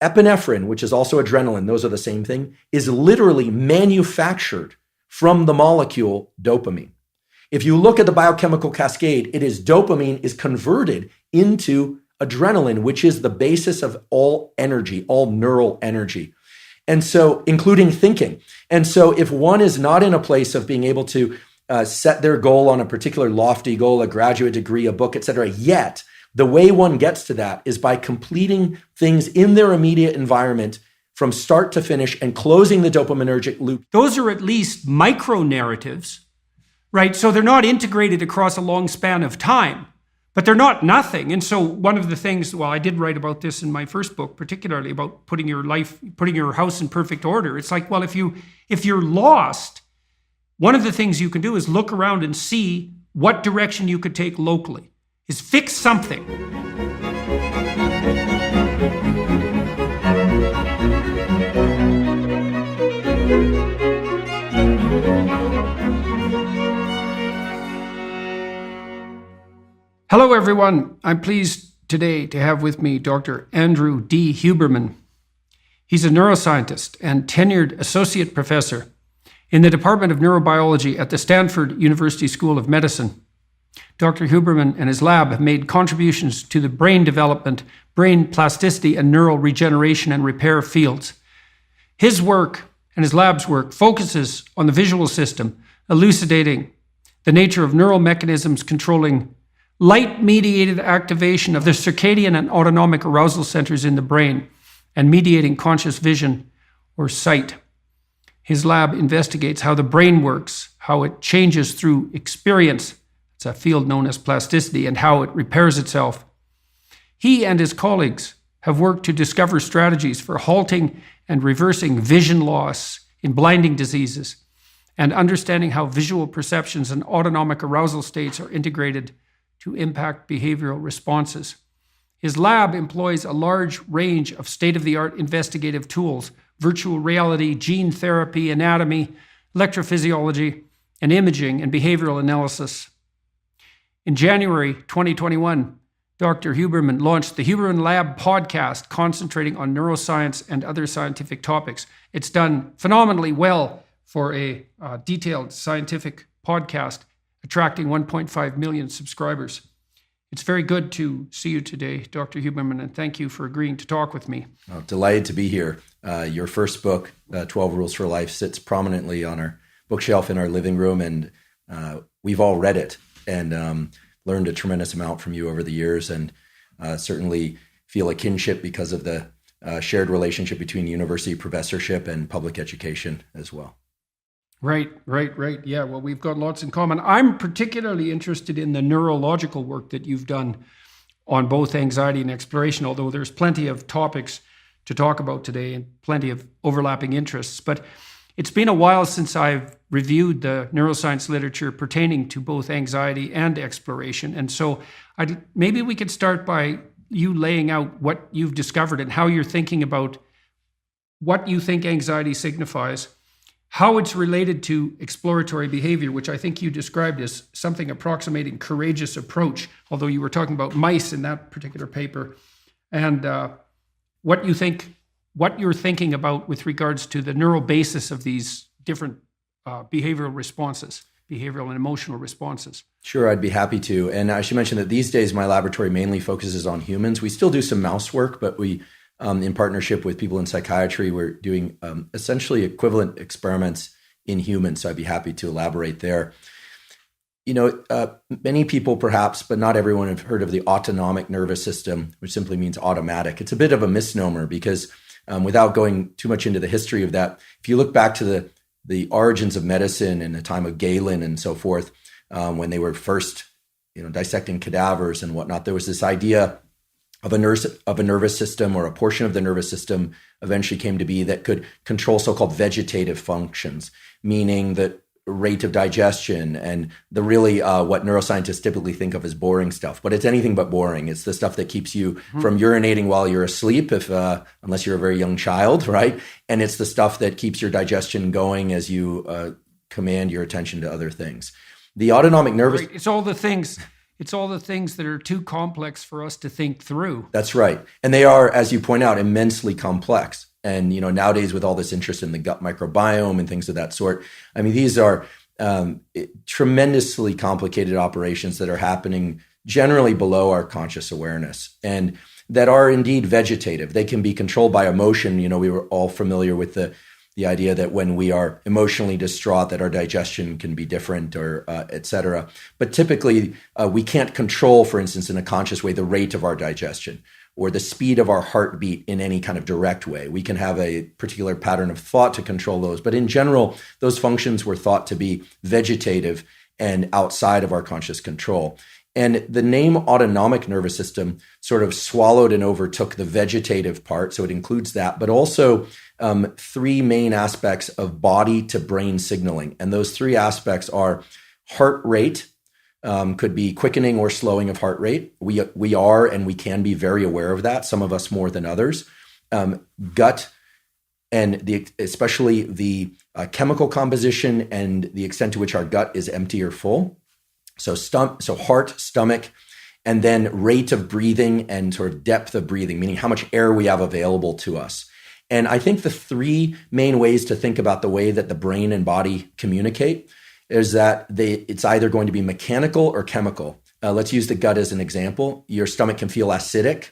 Epinephrine, which is also adrenaline, those are the same thing, is literally manufactured from the molecule dopamine. If you look at the biochemical cascade, it is dopamine is converted into adrenaline, which is the basis of all energy, all neural energy. And so, including thinking. And so if one is not in a place of being able to set their goal on a particular lofty goal, a graduate degree, a book, etc., yet the way one gets to that is by completing things in their immediate environment from start to finish and closing the dopaminergic loop. Those are at least micro narratives, right? So they're not integrated across a long span of time, but they're not nothing. And so one of the things, well, I did write about this in my first book, particularly about putting your house in perfect order. It's like, well, if you're lost, one of the things you can do is look around and see what direction you could take locally, is fix something. Hello, everyone. I'm pleased today to have with me Dr. Andrew D. Huberman. He's a neuroscientist and tenured associate professor in the Department of Neurobiology at the Stanford University School of Medicine. Dr. Huberman and his lab have made contributions to the brain development, brain plasticity, and neural regeneration and repair fields. His work and his lab's work focuses on the visual system, elucidating the nature of neural mechanisms controlling light-mediated activation of the circadian and autonomic arousal centers in the brain and mediating conscious vision or sight. His lab investigates how the brain works, how it changes through experience, it's a field known as plasticity, and how it repairs itself. He and his colleagues have worked to discover strategies for halting and reversing vision loss in blinding diseases and understanding how visual perceptions and autonomic arousal states are integrated to impact behavioral responses. His lab employs a large range of state-of-the-art investigative tools: virtual reality, gene therapy, anatomy, electrophysiology, and imaging and behavioral analysis. In January 2021, Dr. Huberman launched the Huberman Lab podcast, concentrating on neuroscience and other scientific topics. It's done phenomenally well for a detailed scientific podcast, attracting 1.5 million subscribers. It's very good to see you today, Dr. Huberman, and thank you for agreeing to talk with me. Oh, delighted to be here. Your first book, 12 Rules for Life, sits prominently on our bookshelf in our living room, and we've all read it and learned a tremendous amount from you over the years, and certainly feel a kinship because of the shared relationship between university professorship and public education as well. Right. Yeah, well, we've got lots in common. I'm particularly interested in the neurological work that you've done on both anxiety and exploration, although there's plenty of topics to talk about today and plenty of overlapping interests. But it's been a while since I've reviewed the neuroscience literature pertaining to both anxiety and exploration. And so maybe we could start by you laying out what you've discovered and how you're thinking about what you think anxiety signifies, how it's related to exploratory behavior, which I think you described as something approximating courageous approach, although you were talking about mice in that particular paper, and what you're thinking about with regards to the neural basis of these different behavioral responses, behavioral and emotional responses. Sure, I'd be happy to. And I should mention that these days my laboratory mainly focuses on humans. We still do some mouse work, but we, in partnership with people in psychiatry, we're doing essentially equivalent experiments in humans. So I'd be happy to elaborate there. You know, many people perhaps, but not everyone, have heard of the autonomic nervous system, which simply means automatic. It's a bit of a misnomer because without going too much into the history of that, if you look back to the origins of medicine in the time of Galen and so forth, when they were first, dissecting cadavers and whatnot, there was this idea of a nervous system, or a portion of the nervous system eventually came to be, that could control so-called vegetative functions, meaning that rate of digestion and the really what neuroscientists typically think of as boring stuff. But it's anything but boring. It's the stuff that keeps you from urinating while you're asleep, unless you're a very young child, right? And it's the stuff that keeps your digestion going as you command your attention to other things. The autonomic nervous... Right. It's all the things It's all the things that are too complex for us to think through. That's right. And they are, as you point out, immensely complex. And, nowadays with all this interest in the gut microbiome and things of that sort, I mean, these are tremendously complicated operations that are happening generally below our conscious awareness and that are indeed vegetative. They can be controlled by emotion. We were all familiar with the idea that when we are emotionally distraught, that our digestion can be different or et cetera. But typically, we can't control, for instance, in a conscious way, the rate of our digestion or the speed of our heartbeat in any kind of direct way. We can have a particular pattern of thought to control those. But in general, those functions were thought to be vegetative and outside of our conscious control. And the name autonomic nervous system sort of swallowed and overtook the vegetative part. So it includes that, but also three main aspects of body to brain signaling. And those three aspects are heart rate, could be quickening or slowing of heart rate. We are and we can be very aware of that, some of us more than others. Gut and especially the chemical composition and the extent to which our gut is empty or full. So heart, stomach, and then rate of breathing and sort of depth of breathing, meaning how much air we have available to us. And I think the three main ways to think about the way that the brain and body communicate is that it's either going to be mechanical or chemical. Let's use the gut as an example. Your stomach can feel acidic,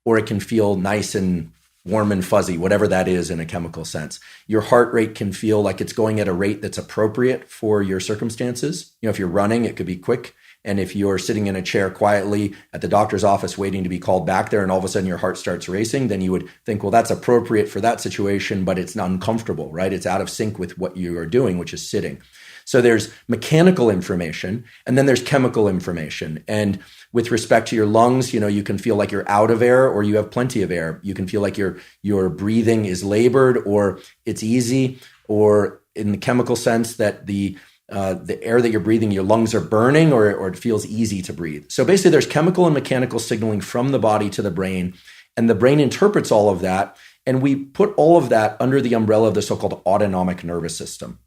or it can feel nice and warm and fuzzy, whatever that is in a chemical sense. Your heart rate can feel like it's going at a rate that's appropriate for your circumstances. If you're running, it could be quick. And if you're sitting in a chair quietly at the doctor's office waiting to be called back there and all of a sudden your heart starts racing, then you would think, well, that's appropriate for that situation, but it's not uncomfortable, right? It's out of sync with what you are doing, which is sitting. So there's mechanical information and then there's chemical information. And with respect to your lungs, you can feel like you're out of air or you have plenty of air. You can feel like your breathing is labored or it's easy, or in the chemical sense that the air that you're breathing, your lungs are burning or it feels easy to breathe. So basically there's chemical and mechanical signaling from the body to the brain, and the brain interprets all of that. And we put all of that under the umbrella of the so-called autonomic nervous system.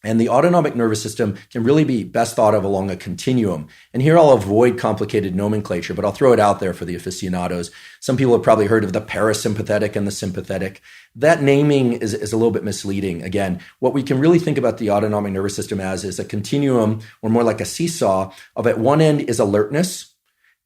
And the autonomic nervous system can really be best thought of along a continuum. And here I'll avoid complicated nomenclature, but I'll throw it out there for the aficionados. Some people have probably heard of the parasympathetic and the sympathetic. That naming is a little bit misleading. Again, what we can really think about the autonomic nervous system as is a continuum, or more like a seesaw, of at one end is alertness,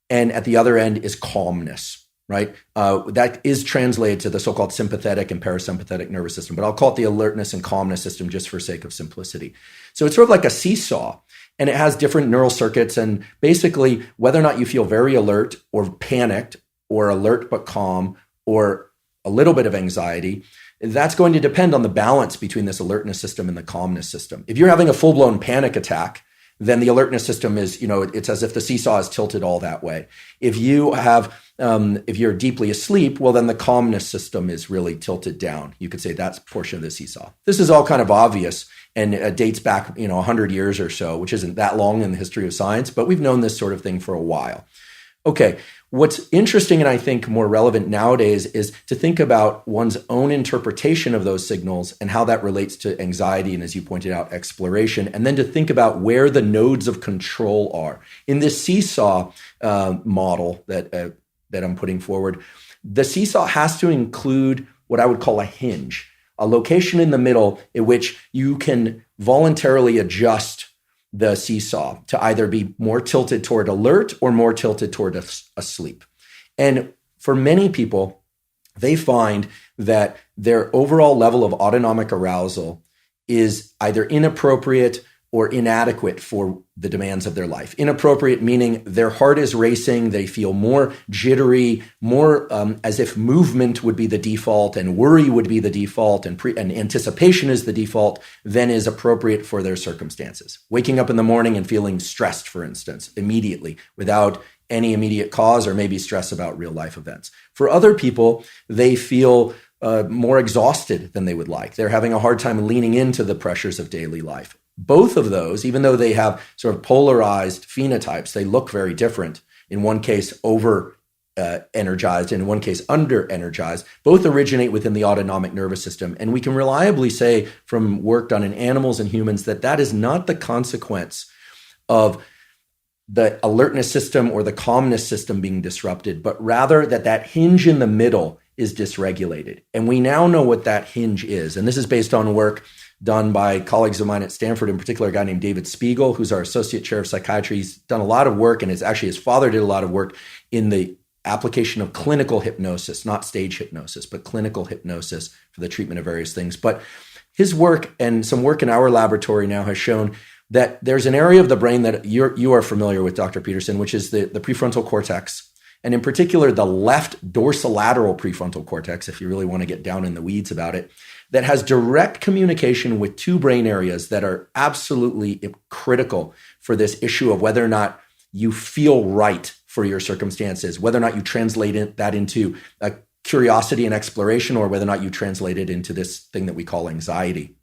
and at the other end is calmness. Right? That is translated to the so-called sympathetic and parasympathetic nervous system, but I'll call it the alertness and calmness system just for sake of simplicity. So it's sort of like a seesaw, and it has different neural circuits, and basically whether or not you feel very alert or panicked or alert but calm or a little bit of anxiety, that's going to depend on the balance between this alertness system and the calmness system. If you're having a full-blown panic attack, then the alertness system is, it's as if the seesaw is tilted all that way. If you're deeply asleep, well, then the calmness system is really tilted down. You could say that's a portion of the seesaw. This is all kind of obvious and dates back, 100 years or so, which isn't that long in the history of science, but we've known this sort of thing for a while. Okay, what's interesting and I think more relevant nowadays is to think about one's own interpretation of those signals and how that relates to anxiety and, as you pointed out, exploration, and then to think about where the nodes of control are. In this seesaw model that I'm putting forward, the seesaw has to include what I would call a hinge, a location in the middle in which you can voluntarily adjust the seesaw to either be more tilted toward alert or more tilted toward asleep. And for many people, they find that their overall level of autonomic arousal is either inappropriate or inadequate for the demands of their life. Inappropriate meaning their heart is racing, they feel more jittery, more as if movement would be the default and worry would be the default and anticipation is the default than is appropriate for their circumstances. Waking up in the morning and feeling stressed, for instance, immediately without any immediate cause or maybe stress about real life events. For other people, they feel more exhausted than they would like. They're having a hard time leaning into the pressures of daily life. Both of those, even though they have sort of polarized phenotypes, they look very different. In one case, over energized, and in one case, under energized. Both originate within the autonomic nervous system. And we can reliably say from work done in animals and humans that that is not the consequence of the alertness system or the calmness system being disrupted, but rather that hinge in the middle is dysregulated. And we now know what that hinge is. And this is based on work done by colleagues of mine at Stanford, in particular a guy named David Spiegel, who's our associate chair of psychiatry. He's done a lot of work, and it's actually his father did a lot of work in the application of clinical hypnosis, not stage hypnosis, but clinical hypnosis for the treatment of various things. But his work and some work in our laboratory now has shown that there's an area of the brain that you are familiar with, Dr. Peterson, which is the prefrontal cortex, and in particular, the left dorsolateral prefrontal cortex, if you really want to get down in the weeds about it, that has direct communication with two brain areas that are absolutely critical for this issue of whether or not you feel right for your circumstances, whether or not you translate that into a curiosity and exploration, or whether or not you translate it into this thing that we call anxiety.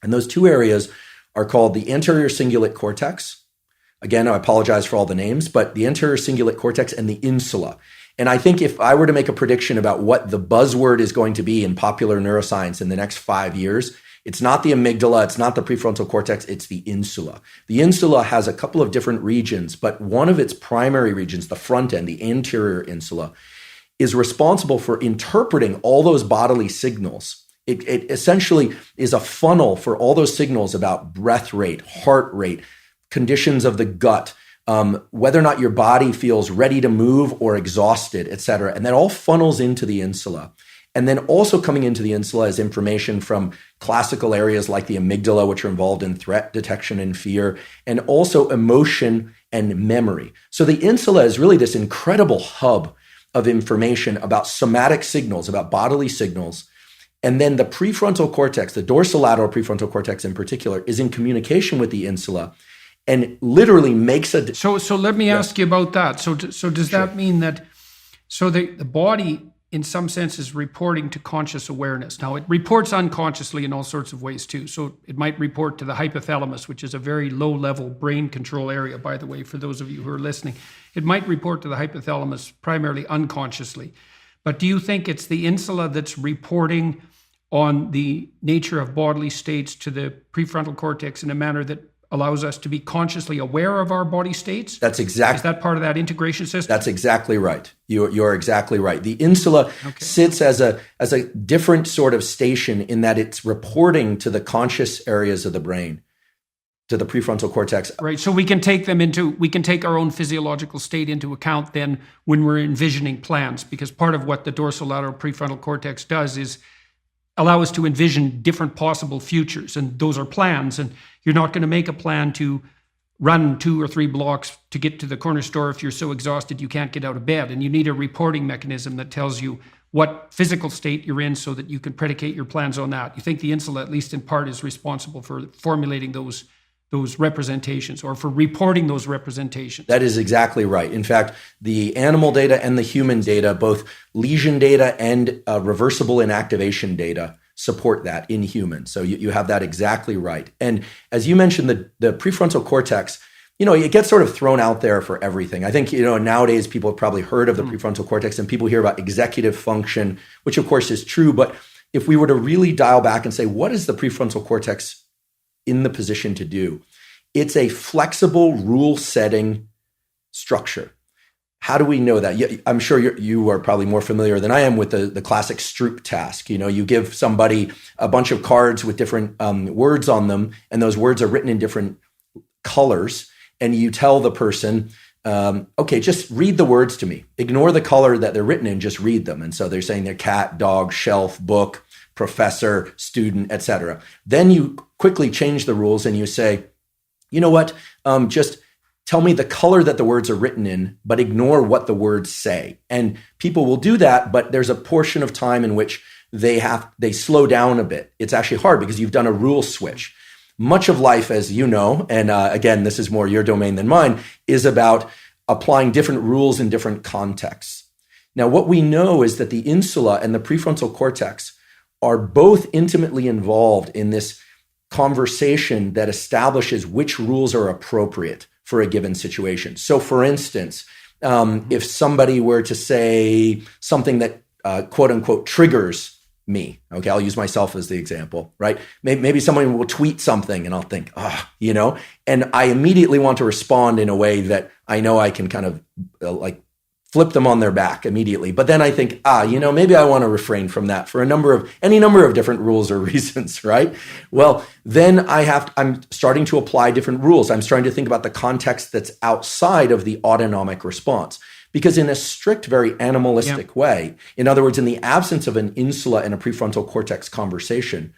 And those two areas are called the anterior cingulate cortex. Again, I apologize for all the names, but the anterior cingulate cortex and the insula. And I think if I were to make a prediction about what the buzzword is going to be in popular neuroscience in the next 5 years, it's not the amygdala, it's not the prefrontal cortex, it's the insula. The insula has a couple of different regions, but one of its primary regions, the front end, the anterior insula, is responsible for interpreting all those bodily signals. It essentially is a funnel for all those signals about breath rate, heart rate, conditions of the gut, whether or not your body feels ready to move or exhausted, et cetera. And that all funnels into the insula. And then also coming into the insula is information from classical areas like the amygdala, which are involved in threat detection and fear, and also emotion and memory. So the insula is really this incredible hub of information about somatic signals, about bodily signals. And then the prefrontal cortex, the dorsolateral prefrontal cortex in particular, is in communication with the insula and literally makes a... So let me ask you about that. So does that mean that, the body in some sense is reporting to conscious awareness? Now it reports unconsciously in all sorts of ways too. So it might report to the hypothalamus, which is a very low level brain control area, by the way, for those of you who are listening. It might report to the hypothalamus primarily unconsciously. But do you think it's the insula that's reporting on the nature of bodily states to the prefrontal cortex in a manner that allows us to be consciously aware of our body states? That's exactly. Is that part of that integration system? That's exactly right. You're exactly right. The insula sits as a different sort of station in that it's reporting to the conscious areas of the brain, to the prefrontal cortex. Right. So we can take our own physiological state into account then when we're envisioning plans, because part of what the dorsolateral prefrontal cortex does is allow us to envision different possible futures. And those are plans. And you're not going to make a plan to run 2 or 3 blocks to get to the corner store if you're so exhausted you can't get out of bed. And you need a reporting mechanism that tells you what physical state you're in so that you can predicate your plans on that. You think the insula, at least in part, is responsible for formulating those representations or for reporting those representations. That is exactly right. In fact, the animal data and the human data, both lesion data and reversible inactivation data, support that in humans. So you have that exactly right. And as you mentioned, the prefrontal cortex, it gets sort of thrown out there for everything. I think, nowadays people have probably heard of the prefrontal cortex and people hear about executive function, which of course is true. But if we were to really dial back and say, what is the prefrontal cortex in the position to do? It's a flexible rule-setting structure. How do we know that? I'm sure you are probably more familiar than I am with the classic Stroop task. You give somebody a bunch of cards with different words on them, and those words are written in different colors, and you tell the person, okay, just read the words to me. Ignore the color that they're written in, just read them. And so they're saying they're cat, dog, shelf, book, professor, student, etc. Then you quickly change the rules and you say, you know what, just tell me the color that the words are written in, but ignore what the words say. And people will do that, but there's a portion of time in which they slow down a bit. It's actually hard because you've done a rule switch. Much of life, as you know, and again, this is more your domain than mine, is about applying different rules in different contexts. Now, what we know is that the insula and the prefrontal cortex are both intimately involved in this conversation that establishes which rules are appropriate for a given situation. So for instance, if somebody were to say something that quote unquote triggers me. Okay, I'll use myself as the example, right? Maybe someone will tweet something and I'll think, and I immediately want to respond in a way that I know I can kind of like flip them on their back immediately. But then I think, maybe I want to refrain from that for any number of different rules or reasons, right? Well, then I'm starting to apply different rules. I'm starting to think about the context that's outside of the autonomic response. Because in a strict, very animalistic way, in other words, in the absence of an insula and a prefrontal cortex conversation,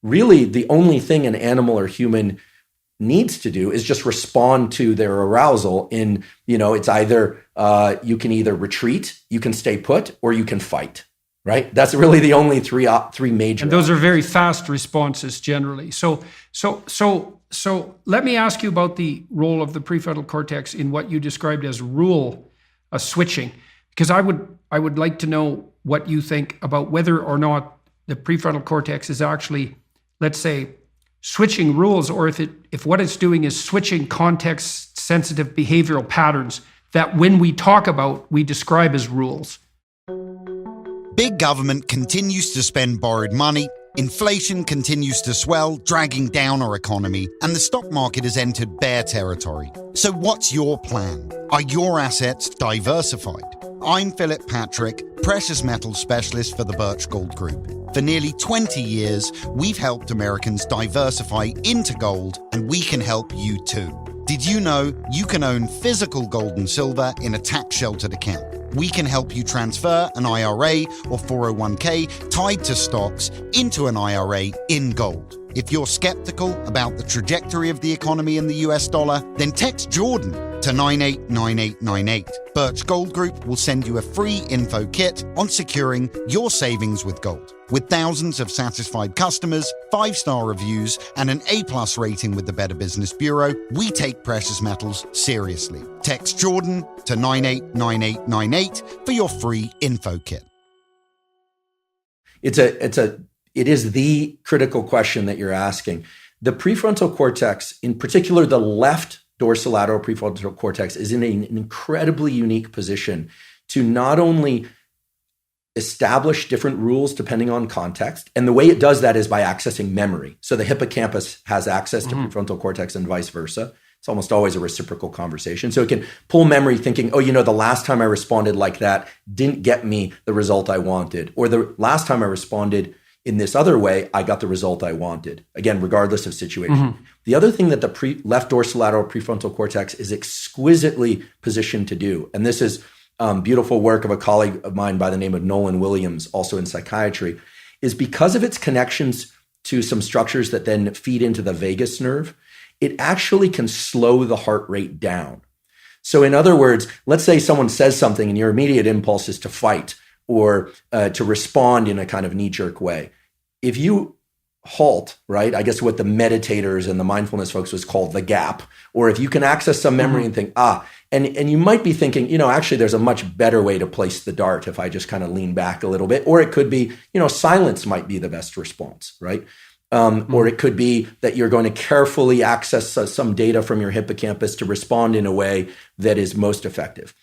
really the only thing an animal or human needs to do is just respond to their arousal in, it's either, you can either retreat, you can stay put, or you can fight, right? That's really the only three major. And those are very fast responses generally. So let me ask you about the role of the prefrontal cortex in what you described as rule switching, because I would like to know what you think about whether or not the prefrontal cortex is actually, let's say, switching rules, or if what it's doing is switching context-sensitive behavioral patterns that when we talk about, we describe as rules. Big government continues to spend borrowed money, inflation continues to swell, dragging down our economy, and the stock market has entered bear territory. So what's your plan? Are your assets diversified? I'm Philip Patrick, precious metals specialist for the Birch Gold Group. For nearly 20 years, we've helped Americans diversify into gold, and we can help you too. Did you know you can own physical gold and silver in a tax-sheltered account? We can help you transfer an IRA or 401k tied to stocks into an IRA in gold. If you're skeptical about the trajectory of the economy in the US dollar, then text Jordan to 989898. Birch Gold Group will send you a free info kit on securing your savings with gold. With thousands of satisfied customers, 5-star reviews, and an A+ rating with the Better Business Bureau, we take precious metals seriously. Text Jordan to 989898 for your free info kit. It is the critical question that you're asking. The prefrontal cortex, in particular the left dorsolateral prefrontal cortex, is in an incredibly unique position to not only establish different rules depending on context, and the way it does that is by accessing memory. So the hippocampus has access to prefrontal cortex and vice versa. It's almost always a reciprocal conversation. So it can pull memory thinking, the last time I responded like that didn't get me the result I wanted. Or the last time I responded in this other way, I got the result I wanted. Again, regardless of situation. The other thing that the left dorsolateral prefrontal cortex is exquisitely positioned to do, and this is beautiful work of a colleague of mine by the name of Nolan Williams, also in psychiatry, is because of its connections to some structures that then feed into the vagus nerve, it actually can slow the heart rate down. So in other words, let's say someone says something and your immediate impulse is to fight or to respond in a kind of knee-jerk way. If you halt, right, I guess what the meditators and the mindfulness folks was called the gap, or if you can access some memory and think, and you might be thinking, actually there's a much better way to place the dart if I just kind of lean back a little bit, or it could be, silence might be the best response, right? Or it could be that you're going to carefully access some data from your hippocampus to respond in a way that is most effective.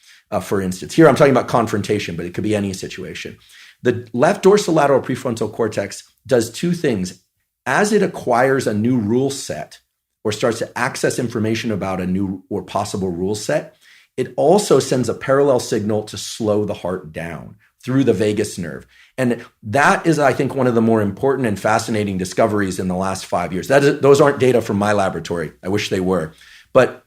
For instance, here I'm talking about confrontation, but it could be any situation. The left dorsolateral prefrontal cortex does two things. As it acquires a new rule set or starts to access information about a new or possible rule set, it also sends a parallel signal to slow the heart down through the vagus nerve. And that is, I think, one of the more important and fascinating discoveries in the last 5 years. Those aren't data from my laboratory. I wish they were. But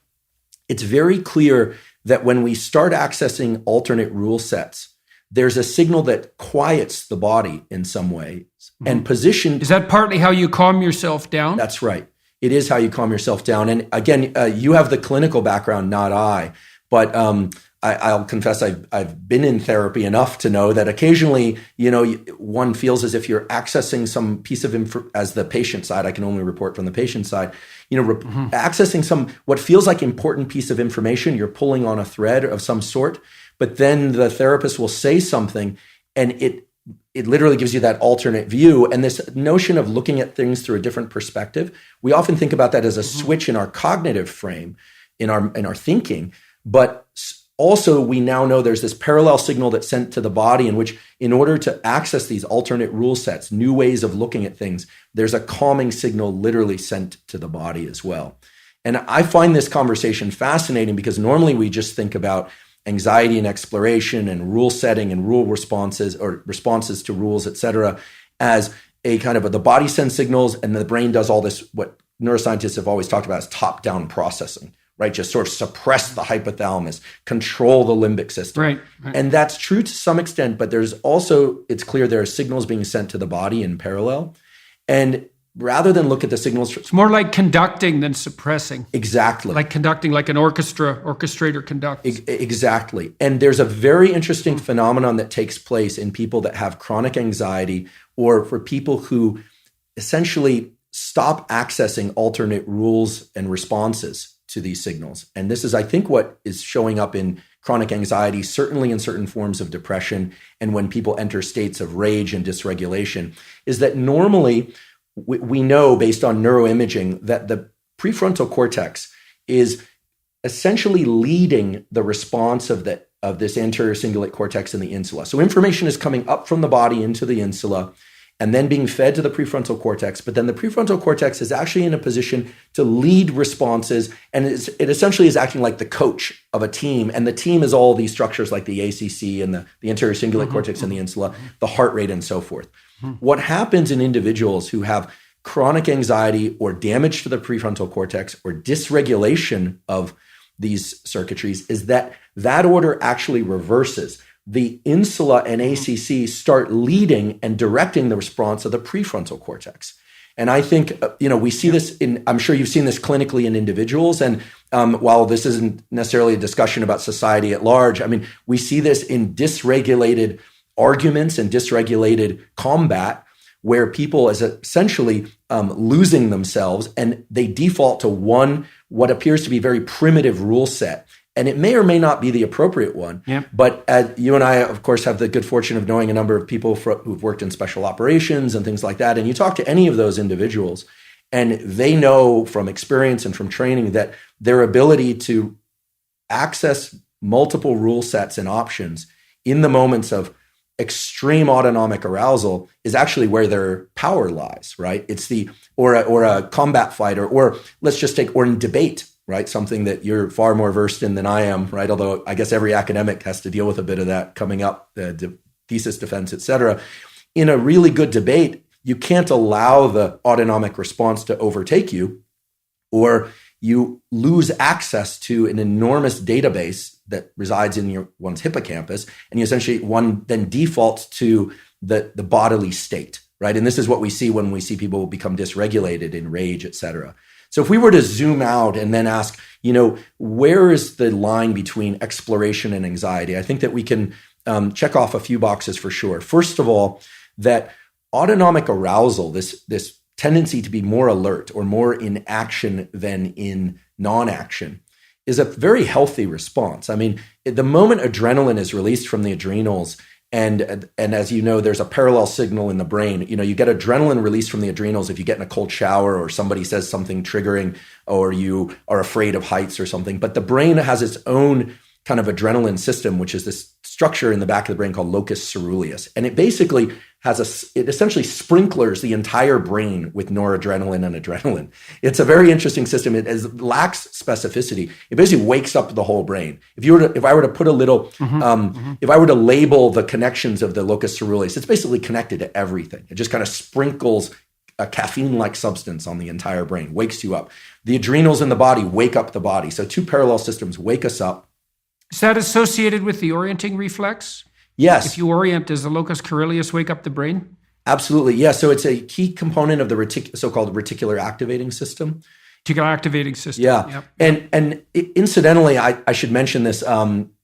it's very clear that when we start accessing alternate rule sets, there's a signal that quiets the body in some ways and positioned. Is that partly how you calm yourself down? That's right. It is how you calm yourself down. And again, you have the clinical background, not I. But I'll confess I've been in therapy enough to know that occasionally, one feels as if you're accessing some piece of info as the patient side. I can only report from the patient side. Accessing some what feels like important piece of information. You're pulling on a thread of some sort, but then the therapist will say something, and it literally gives you that alternate view. And this notion of looking at things through a different perspective, we often think about that as a switch in our cognitive frame, in our thinking. But also, we now know there's this parallel signal that's sent to the body in which, in order to access these alternate rule sets, new ways of looking at things, there's a calming signal literally sent to the body as well. And I find this conversation fascinating because normally we just think about anxiety and exploration and rule setting and rule responses or responses to rules, et cetera, as a kind of the body sends signals and the brain does all this, what neuroscientists have always talked about as top-down processing, right? Just sort of suppress the hypothalamus, control the limbic system. Right. And that's true to some extent, but there's also, it's clear there are signals being sent to the body in parallel. And rather than look at the signals... It's more like conducting than suppressing. Exactly. Like conducting, like an orchestrator conducts. Exactly. And there's a very interesting phenomenon that takes place in people that have chronic anxiety or for people who essentially stop accessing alternate rules and responses to these signals. And this is, I think, what is showing up in chronic anxiety, certainly in certain forms of depression, and when people enter states of rage and dysregulation, is that normally we know based on neuroimaging that the prefrontal cortex is essentially leading the response of this anterior cingulate cortex and the insula. So information is coming up from the body into the insula and then being fed to the prefrontal cortex. But then the prefrontal cortex is actually in a position to lead responses. And it essentially is acting like the coach of a team. And the team is all these structures like the ACC and the anterior cingulate cortex and the insula, the heart rate and so forth. What happens in individuals who have chronic anxiety or damage to the prefrontal cortex or dysregulation of these circuitries is that order actually reverses. The insula and ACC start leading and directing the response of the prefrontal cortex. And I think, we see this I'm sure you've seen this clinically in individuals. And while this isn't necessarily a discussion about society at large, I mean, we see this in dysregulated arguments and dysregulated combat where people is essentially losing themselves and they default to what appears to be very primitive rule set. And it may or may not be the appropriate one. Yeah. But you and I, of course, have the good fortune of knowing a number of people who've worked in special operations and things like that. And you talk to any of those individuals, and they know from experience and from training that their ability to access multiple rule sets and options in the moments of extreme autonomic arousal is actually where their power lies, right? It's or a combat fighter, or let's just take, or in debate, right? Something that you're far more versed in than I am, right? Although I guess every academic has to deal with a bit of that coming up, thesis defense, et cetera. In a really good debate, you can't allow the autonomic response to overtake you, or you lose access to an enormous database that resides in one's hippocampus, and you essentially, one then defaults to the bodily state, right? And this is what we see when we see people become dysregulated in rage, et cetera. So if we were to zoom out and then ask, where is the line between exploration and anxiety? I think that we can check off a few boxes for sure. First of all, that autonomic arousal, this tendency to be more alert or more in action than in non-action, is a very healthy response. I mean, the moment adrenaline is released from the adrenals, and as you know, there's a parallel signal in the brain. You get adrenaline released from the adrenals if you get in a cold shower or somebody says something triggering or you are afraid of heights or something. But the brain has its own kind of adrenaline system, which is this structure in the back of the brain called locus ceruleus. And it basically it essentially sprinklers the entire brain with noradrenaline and adrenaline. It's a very interesting system. It lacks specificity. It basically wakes up the whole brain. If I were to put a little, if I were to label the connections of the locus ceruleus, it's basically connected to everything. It just kind of sprinkles a caffeine-like substance on the entire brain, wakes you up. The adrenals in the body wake up the body. So two parallel systems wake us up. Is that associated with the orienting reflex? Yes. If you orient, does the locus coeruleus wake up the brain? Absolutely. Yeah. So it's a key component of the so-called reticular activating system. Reticular activating system. Yeah. Yep. And incidentally, I should mention this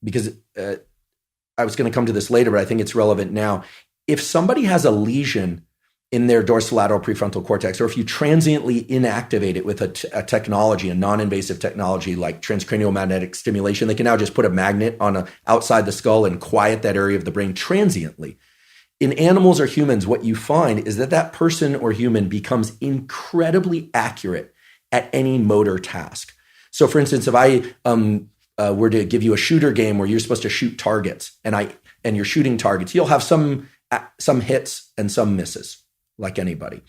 because I was going to come to this later, but I think it's relevant now. If somebody has a lesion in their dorsolateral prefrontal cortex, or if you transiently inactivate it with a technology, a non-invasive technology like transcranial magnetic stimulation, they can now just put a magnet on outside the skull and quiet that area of the brain transiently. In animals or humans, what you find is that person or human becomes incredibly accurate at any motor task. So for instance, if I were to give you a shooter game where you're supposed to shoot targets, and you're shooting targets, you'll have some hits and some misses, like anybody.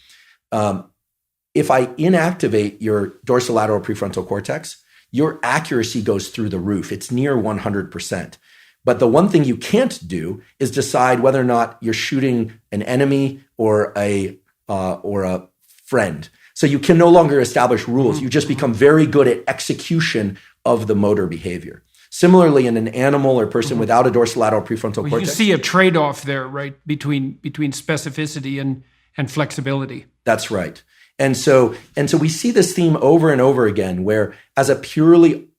If I inactivate your dorsolateral prefrontal cortex, your accuracy goes through the roof. It's near 100%. But the one thing you can't do is decide whether or not you're shooting an enemy or a friend. So you can no longer establish rules. You just become very good at execution of the motor behavior. Similarly, in an animal or person without a dorsolateral prefrontal cortex, you see a trade-off there, right, between specificity and flexibility. That's right. And so we see this theme over and over again, where as a purely,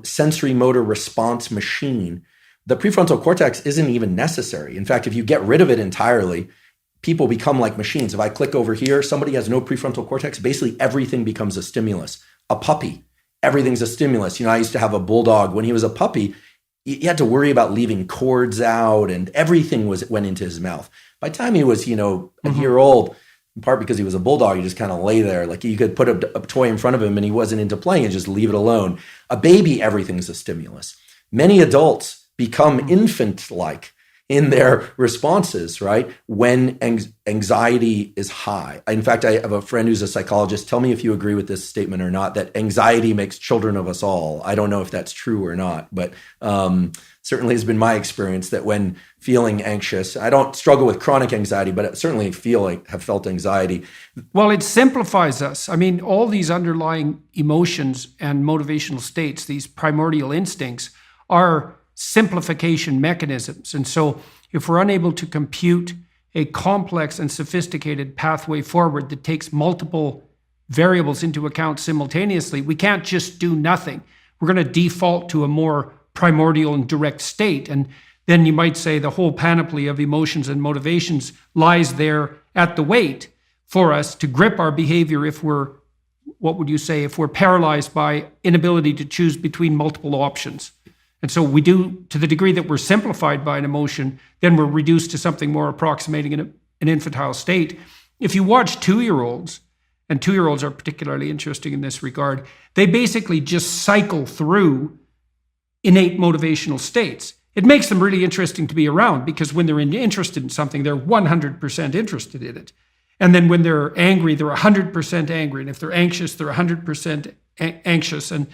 sensory motor response machine, the prefrontal cortex isn't even necessary. In fact, if you get rid of it entirely, people become like machines. If I click over here, somebody has no prefrontal cortex, basically everything becomes a stimulus. A puppy, everything's a stimulus. I used to have a bulldog. When he was a puppy, you had to worry about leaving cords out, and everything went into his mouth. By the time he was, a year old, in part because he was a bulldog, he just kind of lay there. Like you could put a toy in front of him and he wasn't into playing and just leave it alone. A baby, everything's a stimulus. Many adults become infant-like in their responses, right? When anxiety is high. In fact, I have a friend who's a psychologist. Tell me if you agree with this statement or not, that anxiety makes children of us all. I don't know if that's true or not, but certainly has been my experience that when feeling anxious, I don't struggle with chronic anxiety, but I certainly have felt anxiety. Well, it simplifies us. I mean, all these underlying emotions and motivational states, these primordial instincts, are simplification mechanisms. And so if we're unable to compute a complex and sophisticated pathway forward that takes multiple variables into account simultaneously, we can't just do nothing. We're going to default to a more primordial and direct state. And then you might say the whole panoply of emotions and motivations lies there at the weight for us to grip our behavior if we're paralyzed by inability to choose between multiple options. And so we do, to the degree that we're simplified by an emotion, then we're reduced to something more approximating an infantile state. If you watch 2-year-olds, and 2-year-olds are particularly interesting in this regard, they basically just cycle through innate motivational states. It makes them really interesting to be around because when they're interested in something, they're 100% interested in it. And then when they're angry, they're 100% angry. And if they're anxious, they're 100% anxious. And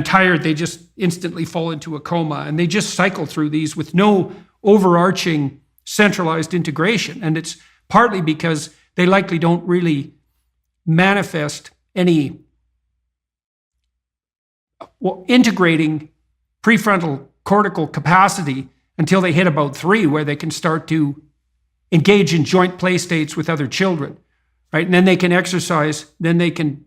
tired, they just instantly fall into a coma. And they just cycle through these with no overarching centralized integration. And it's partly because they likely don't really manifest any integrating prefrontal cortical capacity until they hit about 3, where they can start to engage in joint play states with other children, right? And then they can exercise, then they can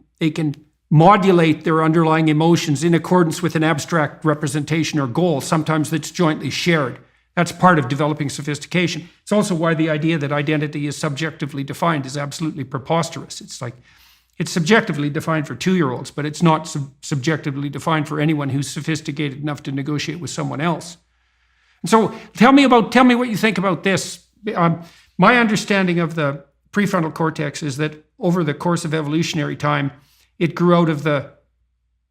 modulate their underlying emotions in accordance with an abstract representation or goal, sometimes that's jointly shared. That's part of developing sophistication. It's also why the idea that identity is subjectively defined is absolutely preposterous. It's like, it's subjectively defined for 2-year-olds, but it's not subjectively defined for anyone who's sophisticated enough to negotiate with someone else. And so tell me what you think about this. My understanding of the prefrontal cortex is that over the course of evolutionary time, it grew out of the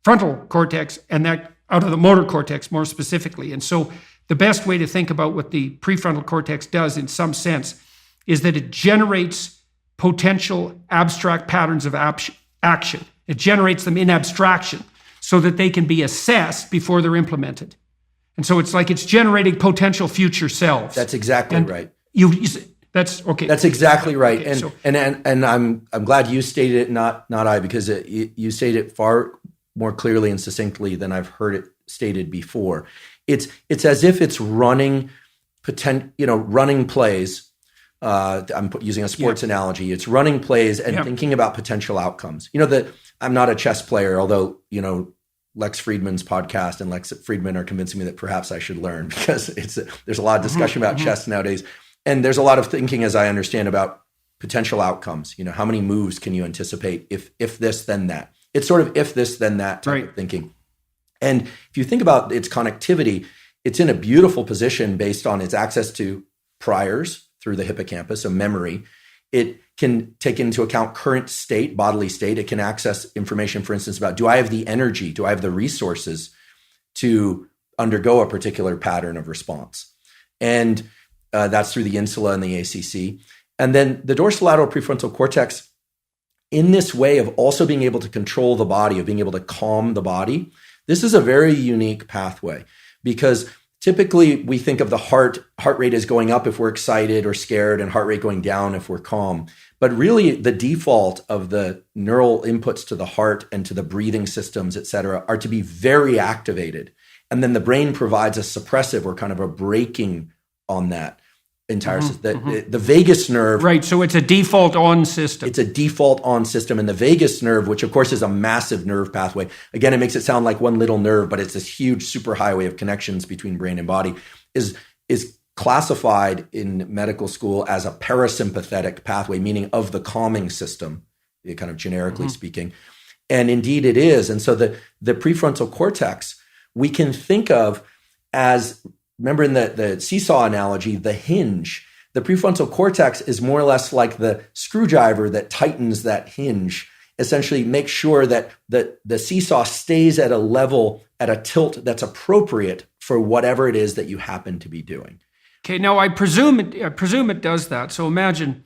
frontal cortex and that out of the motor cortex more specifically. And so the best way to think about what the prefrontal cortex does in some sense is that it generates potential abstract patterns of action. It generates them in abstraction so that they can be assessed before they're implemented. And so it's like it's generating potential future selves. That's exactly right. That's okay. That's exactly right. Okay, and I'm glad you stated it, not I, because you stated it far more clearly and succinctly than I've heard it stated before. It's as if it's running plays. I'm using a sports analogy. It's running plays and thinking about potential outcomes. I'm not a chess player, although Lex Friedman's podcast and Lex Friedman are convincing me that perhaps I should learn because there's a lot of discussion about chess nowadays. And there's a lot of thinking, as I understand, about potential outcomes. How many moves can you anticipate if this, then that? It's sort of if this, then that type of thinking. And if you think about its connectivity, it's in a beautiful position based on its access to priors through the hippocampus, so memory. It can take into account current state, bodily state. It can access information, for instance, about do I have the energy? Do I have the resources to undergo a particular pattern of response. And that's through the insula and the ACC. And then the dorsolateral prefrontal cortex, in this way of also being able to control the body, of being able to calm the body, this is a very unique pathway, because typically we think of the heart rate as going up if we're excited or scared, and heart rate going down if we're calm. But really the default of the neural inputs to the heart and to the breathing systems, et cetera, are to be very activated. And then the brain provides a suppressive or kind of a braking on that entire system. The vagus nerve. Right, so it's a default on system. It's a default on system. And the vagus nerve, which of course is a massive nerve pathway. Again, it makes it sound like one little nerve, but it's this huge superhighway of connections between brain and body, is classified in medical school as a parasympathetic pathway, meaning of the calming system, kind of generically speaking. And indeed it is. And so the prefrontal cortex, we can think of as, remember in the seesaw analogy, the hinge. The prefrontal cortex is more or less like the screwdriver that tightens that hinge, essentially make sure that the seesaw stays at a level, at a tilt that's appropriate for whatever it is that you happen to be doing. Okay, now I presume it does that. So imagine,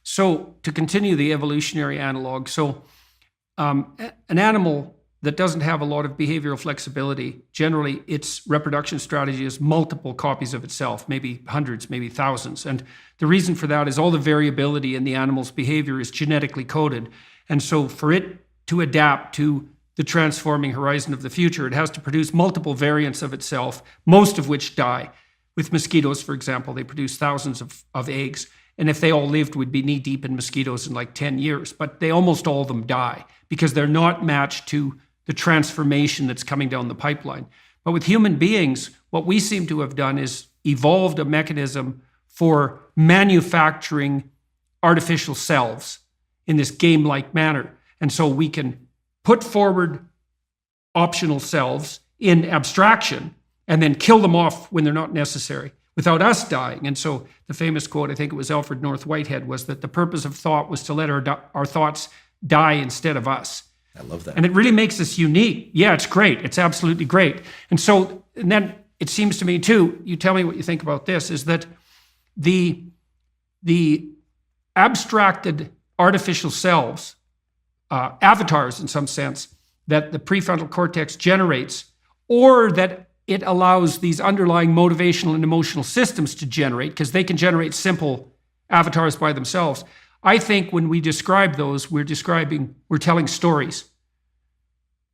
to continue the evolutionary analog, an animal that doesn't have a lot of behavioral flexibility, generally its reproduction strategy is multiple copies of itself, maybe hundreds, maybe thousands. And the reason for that is all the variability in the animal's behavior is genetically coded. And so for it to adapt to the transforming horizon of the future, it has to produce multiple variants of itself, most of which die. With mosquitoes, for example, they produce thousands of eggs. And if they all lived, we'd be knee deep in mosquitoes in like 10 years. But they almost all of them die because they're not matched to the transformation that's coming down the pipeline. But with human beings, what we seem to have done is evolved a mechanism for manufacturing artificial selves in this game-like manner. And so we can put forward optional selves in abstraction and then kill them off when they're not necessary without us dying. And so the famous quote, I think it was Alfred North Whitehead, was that the purpose of thought was to let our thoughts die instead of us. I love that. And it really makes us unique. Yeah, it's great. It's absolutely great. And then it seems to me too, you tell me what you think about this, is that the abstracted artificial selves, avatars in some sense, that the prefrontal cortex generates, or that it allows these underlying motivational and emotional systems to generate, because they can generate simple avatars by themselves. I think when we describe those, we're telling stories.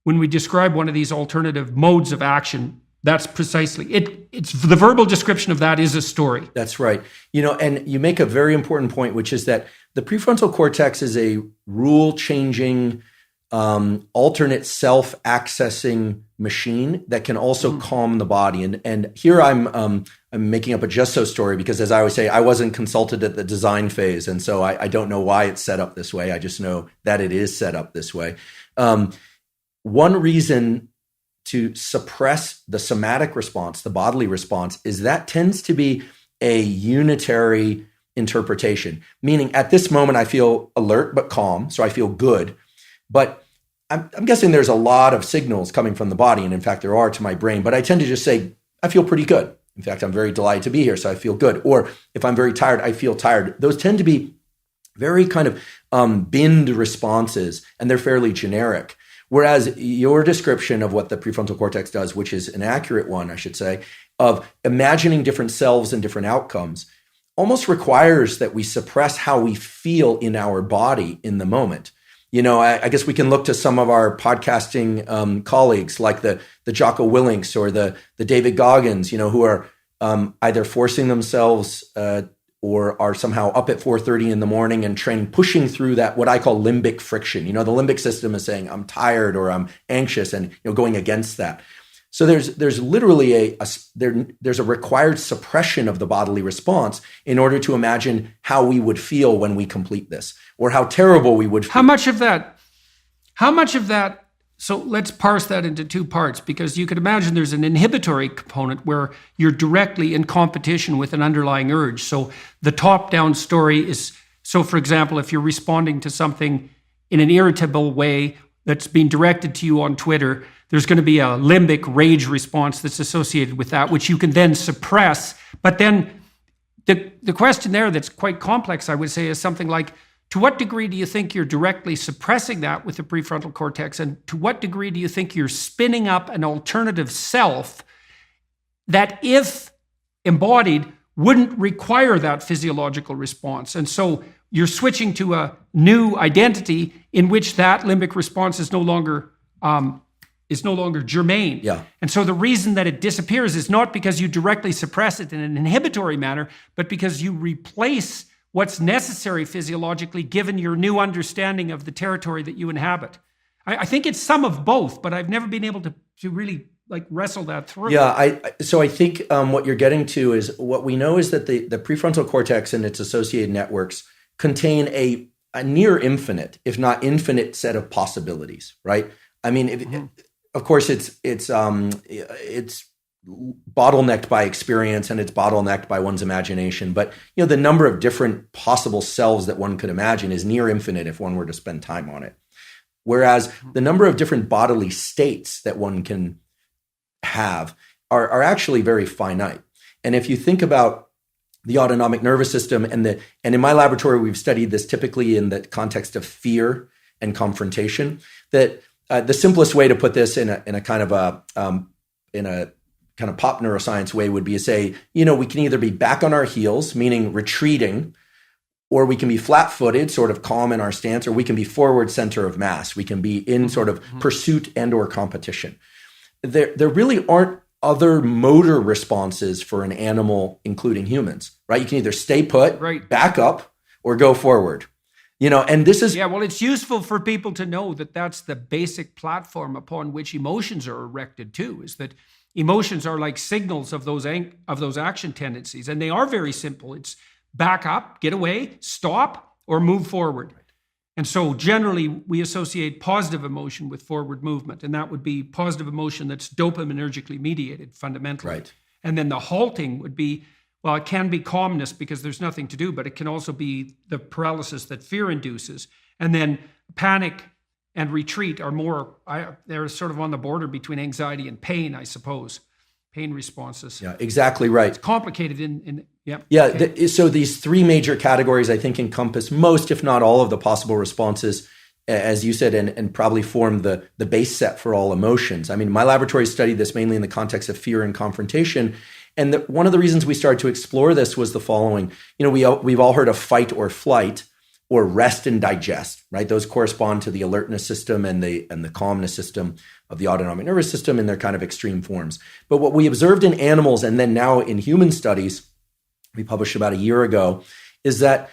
When we describe one of these alternative modes of action, that's precisely it. It's the verbal description of that is a story. That's right. And you make a very important point, which is that the prefrontal cortex is a rule-changing, alternate self-accessing machine that can also calm the body. And here I'm making up a just so story because, as I always say, I wasn't consulted at the design phase, and so I don't know why it's set up this way. I just know that it is set up this way. One reason to suppress the somatic response, the bodily response, is that tends to be a unitary interpretation, meaning at this moment I feel alert but calm, so I feel good. But I'm guessing there's a lot of signals coming from the body, and in fact there are to my brain, but I tend to just say, I feel pretty good. In fact, I'm very delighted to be here, so I feel good. Or if I'm very tired, I feel tired. Those tend to be very kind of binned responses, and they're fairly generic. Whereas your description of what the prefrontal cortex does, which is an accurate one, I should say, of imagining different selves and different outcomes, almost requires that we suppress how we feel in our body in the moment. I guess we can look to some of our podcasting colleagues like the Jocko Willinks or the David Goggins, who are either forcing themselves or are somehow up at 4:30 in the morning and training, pushing through that, what I call limbic friction. The limbic system is saying, I'm tired or I'm anxious, and going against that. So there's literally there's a required suppression of the bodily response in order to imagine how we would feel when we complete this, or how terrible we would feel. How much of that, so let's parse that into two parts, because you could imagine there's an inhibitory component where you're directly in competition with an underlying urge. So the top-down story is, for example, if you're responding to something in an irritable way that's being directed to you on Twitter, there's going to be a limbic rage response that's associated with that, which you can then suppress. But then the question there that's quite complex, I would say, is something like, to what degree do you think you're directly suppressing that with the prefrontal cortex? And to what degree do you think you're spinning up an alternative self that, if embodied, wouldn't require that physiological response? And so you're switching to a new identity in which that limbic response is no longer germane. Yeah. And so the reason that it disappears is not because you directly suppress it in an inhibitory manner, but because you replace what's necessary physiologically given your new understanding of the territory that you inhabit. I think it's some of both, but I've never been able to really wrestle that through. Yeah, so I think what you're getting to is, what we know is that the prefrontal cortex and its associated networks contain a near infinite, if not infinite, set of possibilities, right? I mean, of course, it's bottlenecked by experience and it's bottlenecked by one's imagination. But the number of different possible selves that one could imagine is near infinite if one were to spend time on it. Whereas the number of different bodily states that one can have are actually very finite. And if you think about the autonomic nervous system, and in my laboratory, we've studied this typically in the context of fear and confrontation, that the simplest way to put this in a kind of pop neuroscience way would be to say, we can either be back on our heels, meaning retreating, or we can be flat-footed, sort of calm in our stance, or we can be forward center of mass. We can be in sort of pursuit and or competition. There really aren't other motor responses for an animal, including humans, right? You can either stay put, right, back up, or go forward. And this is... Yeah, well, it's useful for people to know that that's the basic platform upon which emotions are erected too, is that emotions are like signals of those action tendencies, and they are very simple. It's back up, get away, stop, or move forward. And so generally we associate positive emotion with forward movement, and that would be positive emotion that's dopaminergically mediated fundamentally. Right. And then the halting would be, well, it can be calmness because there's nothing to do, but it can also be the paralysis that fear induces. And then panic and retreat are they're sort of on the border between anxiety and pain, I suppose. Pain responses. Yeah, exactly right. It's complicated in yeah. Yeah, okay. So these three major categories, I think, encompass most, if not all, of the possible responses, as you said, and probably form the base set for all emotions. I mean, my laboratory studied this mainly in the context of fear and confrontation. And one of the reasons we started to explore this was the following. We've all heard of fight or flight, or rest and digest, right? Those correspond to the alertness system and the calmness system of the autonomic nervous system in their kind of extreme forms. But what we observed in animals, and then now in human studies, we published about a year ago, is that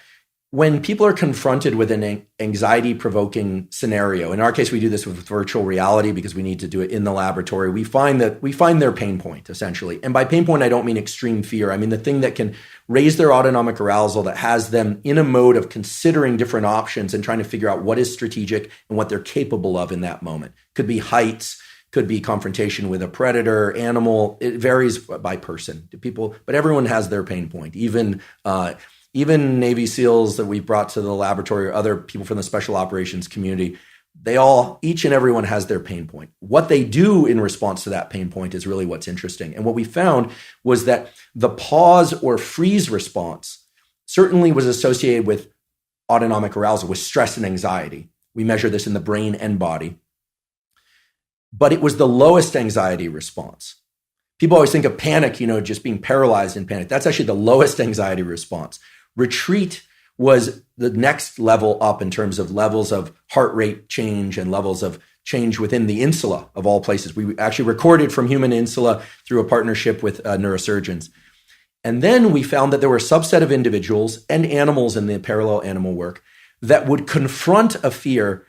when people are confronted with an anxiety-provoking scenario, in our case, we do this with virtual reality because we need to do it in the laboratory, we find their pain point, essentially. And by pain point, I don't mean extreme fear. I mean the thing that can raise their autonomic arousal, that has them in a mode of considering different options and trying to figure out what is strategic and what they're capable of in that moment. Could be heights, could be confrontation with a predator, animal. It varies by person, but everyone has their pain point. Even Navy SEALs that we brought to the laboratory, or other people from the special operations community, each and everyone has their pain point. What they do in response to that pain point is really what's interesting. And what we found was that the pause or freeze response certainly was associated with autonomic arousal, with stress and anxiety. We measure this in the brain and body. But it was the lowest anxiety response. People always think of panic, just being paralyzed in panic. That's actually the lowest anxiety response. Retreat was the next level up in terms of levels of heart rate change and levels of change within the insula of all places. We actually recorded from human insula through a partnership with neurosurgeons. And then we found that there were a subset of individuals and animals in the parallel animal work that would confront a fear,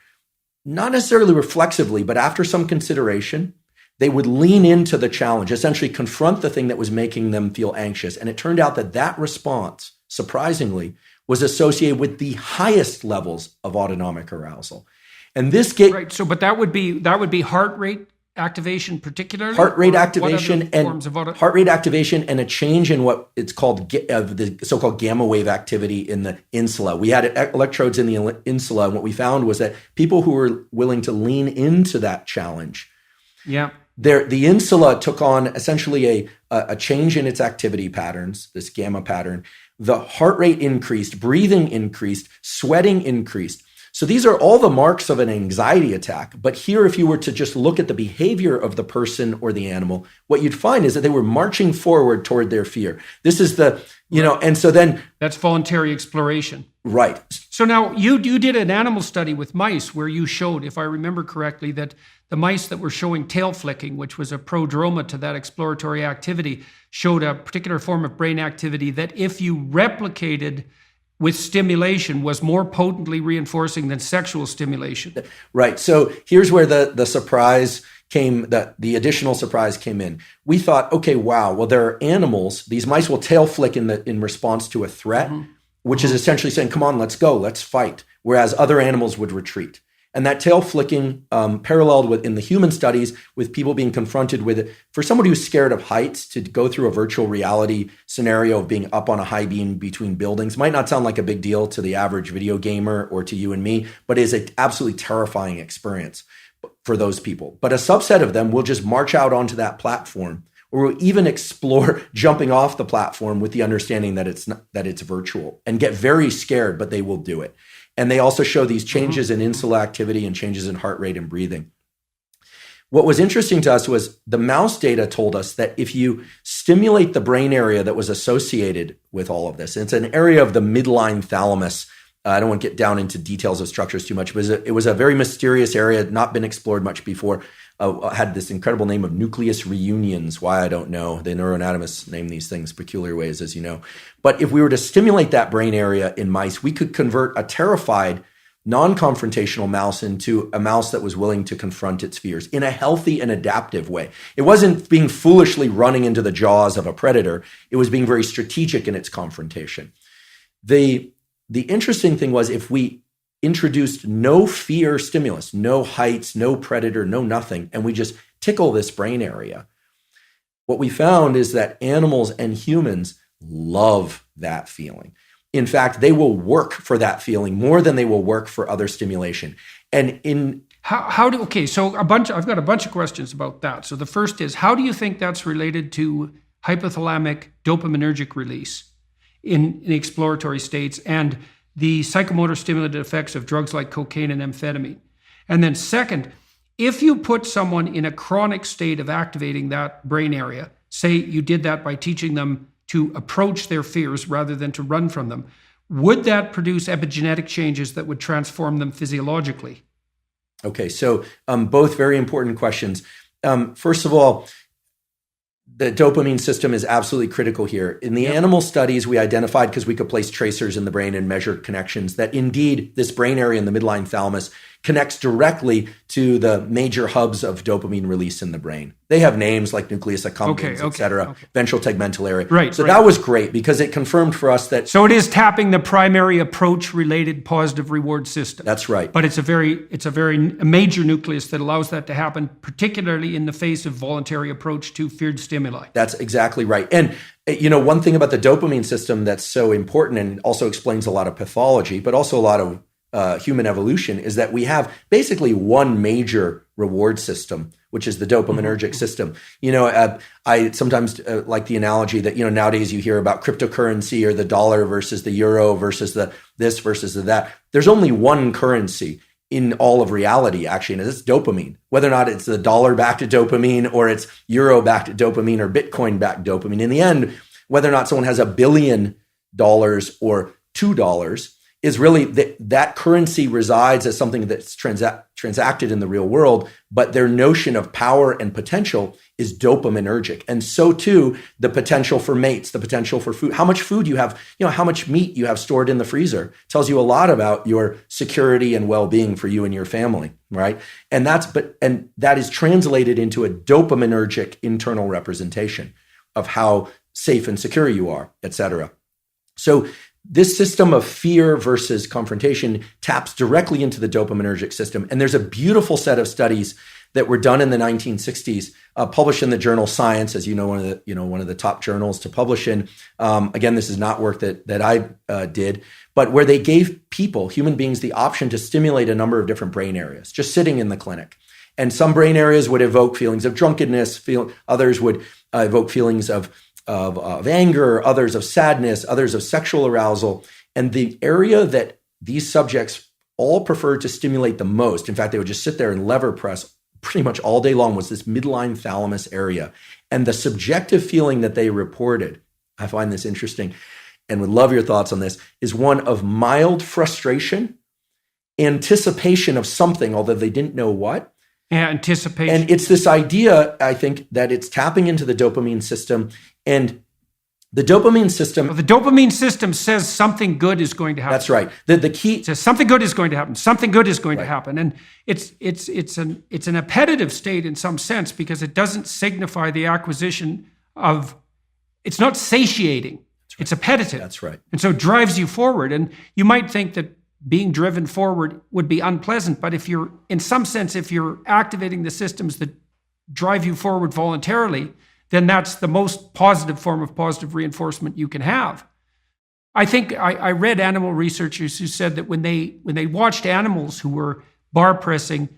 not necessarily reflexively, but after some consideration, they would lean into the challenge, essentially confront the thing that was making them feel anxious. And it turned out that response, surprisingly, was associated with the highest levels of autonomic arousal. And this right. So, but that would be heart rate activation, particularly heart rate activation heart rate activation and a change in what it's called the so-called gamma wave activity in the insula. We had electrodes in the insula, and what we found was that people who were willing to lean into that challenge Yeah. The insula took on essentially a change in its activity patterns, this gamma pattern. The heart rate increased, breathing increased, sweating increased. So these are all the marks of an anxiety attack. But here, if you were to just look at the behavior of the person or the animal, what you'd find is that they were marching forward toward their fear. This is and so then... That's voluntary exploration. Right. So now you did an animal study with mice where you showed, if I remember correctly, that the mice that were showing tail flicking, which was a prodroma to that exploratory activity, showed a particular form of brain activity that if you replicated with stimulation was more potently reinforcing than sexual stimulation. Right. So here's where the surprise came, the additional surprise came in. We thought, okay, wow, well, there are animals, these mice will tail flick in response to a threat, which is essentially saying, come on, let's go, let's fight, whereas other animals would retreat. And that tail flicking paralleled with in the human studies with people being confronted with it. For somebody who's scared of heights, to go through a virtual reality scenario of being up on a high beam between buildings might not sound like a big deal to the average video gamer or to you and me, but is an absolutely terrifying experience for those people. But a subset of them will just march out onto that platform, or will even explore jumping off the platform with the understanding that it's virtual and get very scared, but they will do it. And they also show these changes in insula activity and changes in heart rate and breathing. What was interesting to us was the mouse data told us that if you stimulate the brain area that was associated with all of this, it's an area of the midline thalamus. I don't want to get down into details of structures too much, but it was a very mysterious area, not been explored much before. Had this incredible name of nucleus reunions. Why, I don't know. The neuroanatomists name these things peculiar ways, as you know. But if we were to stimulate that brain area in mice, we could convert a terrified, non-confrontational mouse into a mouse that was willing to confront its fears in a healthy and adaptive way. It wasn't being foolishly running into the jaws of a predator. It was being very strategic in its confrontation. The interesting thing was if we introduced no fear stimulus, no heights, no predator, no nothing, and we just tickle this brain area, what we found is that animals and humans love that feeling. In fact, they will work for that feeling more than they will work for other stimulation. And so I've got a bunch of questions about that. So the first is, how do you think that's related to hypothalamic dopaminergic release in exploratory states and the psychomotor stimulative effects of drugs like cocaine and amphetamine? And then second, if you put someone in a chronic state of activating that brain area, say you did that by teaching them to approach their fears rather than to run from them, would that produce epigenetic changes that would transform them physiologically? Okay, so both very important questions. First of all, the dopamine system is absolutely critical here. In the animal studies, we identified, because we could place tracers in the brain and measure connections, that indeed this brain area in the midline thalamus connects directly to the major hubs of dopamine release in the brain. They have names like nucleus accumbens, et cetera, ventral tegmental area. Right. So that was great because it confirmed for us that... So it is tapping the primary approach-related positive reward system. That's right. But it's a major nucleus that allows that to happen, particularly in the face of voluntary approach to feared stimuli. That's exactly right. And one thing about the dopamine system that's so important and also explains a lot of pathology, but also a lot of human evolution, is that we have basically one major reward system, which is the dopaminergic system. I sometimes like the analogy that, nowadays you hear about cryptocurrency or the dollar versus the euro versus the this versus the that. There's only one currency in all of reality, actually, and it's dopamine. Whether or not it's the dollar-backed dopamine or it's euro-backed dopamine or Bitcoin-backed dopamine, in the end, whether or not someone has $1 billion or $2 is really that currency resides as something that's transacted in the real world, but their notion of power and potential is dopaminergic. And so too, the potential for mates, the potential for food, how much food you have, how much meat you have stored in the freezer tells you a lot about your security and well-being for you and your family, right? And that is translated into a dopaminergic internal representation of how safe and secure you are, et cetera. So this system of fear versus confrontation taps directly into the dopaminergic system. And there's a beautiful set of studies that were done in the 1960s, published in the journal Science, as one of the top journals to publish in. Again, this is not work that I did, but where they gave human beings, the option to stimulate a number of different brain areas, just sitting in the clinic. And some brain areas would evoke feelings of drunkenness, others would evoke feelings of anger, others of sadness, others of sexual arousal. And the area that these subjects all preferred to stimulate the most, in fact, they would just sit there and lever press pretty much all day long, was this midline thalamus area. And the subjective feeling that they reported, I find this interesting and would love your thoughts on this, is one of mild frustration, anticipation of something, although they didn't know what. Yeah, anticipation. And it's this idea, I think, that it's tapping into the dopamine system. And the dopamine system... Well, the dopamine system says something good is going to happen. That's right. The key... It says something good is going to happen. Something good is going to happen. And it's an appetitive state in some sense, because it doesn't signify the acquisition of... It's not satiating. Right. It's appetitive. That's right. And so it drives you forward. And you might think that being driven forward would be unpleasant, but if you're, in some sense, if you're activating the systems that drive you forward voluntarily, then that's the most positive form of positive reinforcement you can have. I think I read animal researchers who said that when they watched animals who were bar pressing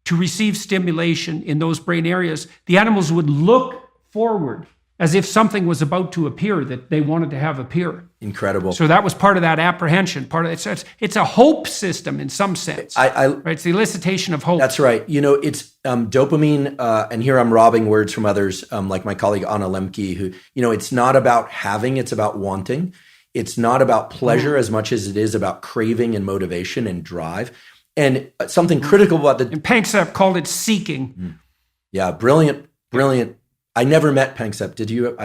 to receive stimulation in those brain areas, the animals would look forward as if something was about to appear that they wanted to have appear. Incredible. So that was part of that apprehension. It's a hope system in some sense. Right? It's the elicitation of hope. That's right. It's dopamine, and here I'm robbing words from others, like my colleague Anna Lemke, who, it's not about having, it's about wanting. It's not about pleasure as much as it is about craving and motivation and drive. And something critical about And Panksepp called it seeking. Yeah, brilliant. I never met Panksepp. Did you?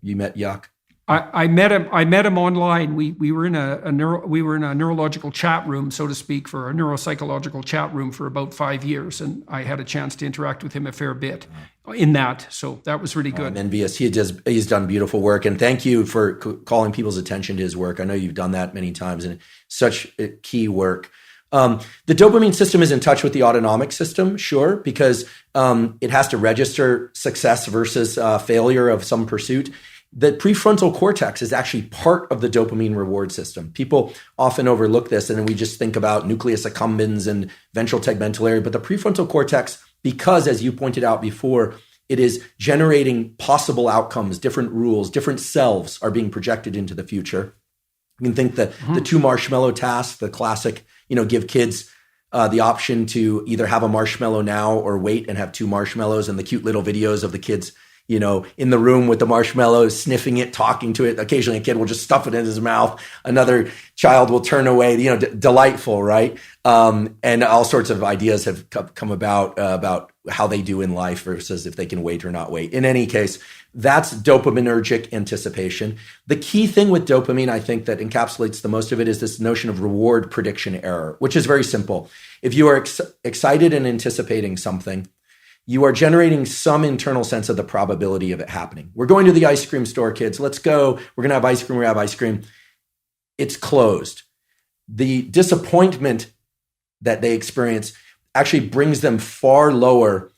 You met Yuck? I met him online. We were in a neurological chat room, so to speak, for a neuropsychological chat room for about 5 years, and I had a chance to interact with him a fair bit in that. So that was really good. Envious. He's done beautiful work, and thank you for calling people's attention to his work. I know you've done that many times, and such key work. The dopamine system is in touch with the autonomic system, sure, because it has to register success versus failure of some pursuit. The prefrontal cortex is actually part of the dopamine reward system. People often overlook this, and then we just think about nucleus accumbens and ventral tegmental area. But the prefrontal cortex, because, as you pointed out before, it is generating possible outcomes, different rules, different selves are being projected into the future. You can think that the 2 marshmallow task, the classic, give kids the option to either have a marshmallow now or wait and have 2 marshmallows, and the cute little videos of the kids, in the room with the marshmallows, sniffing it, talking to it. Occasionally a kid will just stuff it in his mouth. Another child will turn away, delightful, right? And all sorts of ideas have come about how they do in life versus if they can wait or not wait. In any case, that's dopaminergic anticipation. The key thing with dopamine, I think, that encapsulates the most of it is this notion of reward prediction error, which is very simple. If you are excited and anticipating something, you are generating some internal sense of the probability of it happening. We're going to the ice cream store, kids. Let's go. We're going to have ice cream. We have ice cream. It's closed. The disappointment that they experience actually brings them far lower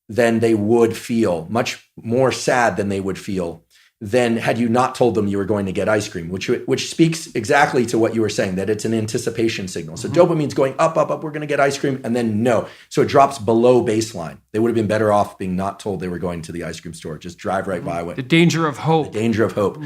than they would feel, much more sad than they would feel than had you not told them you were going to get ice cream, which speaks exactly to what you were saying, that it's an anticipation signal. So dopamine's going up, we're going to get ice cream, and then no. So it drops below baseline. They would have been better off being not told they were going to the ice cream store. Just drive right by it. The danger of hope. The danger of hope.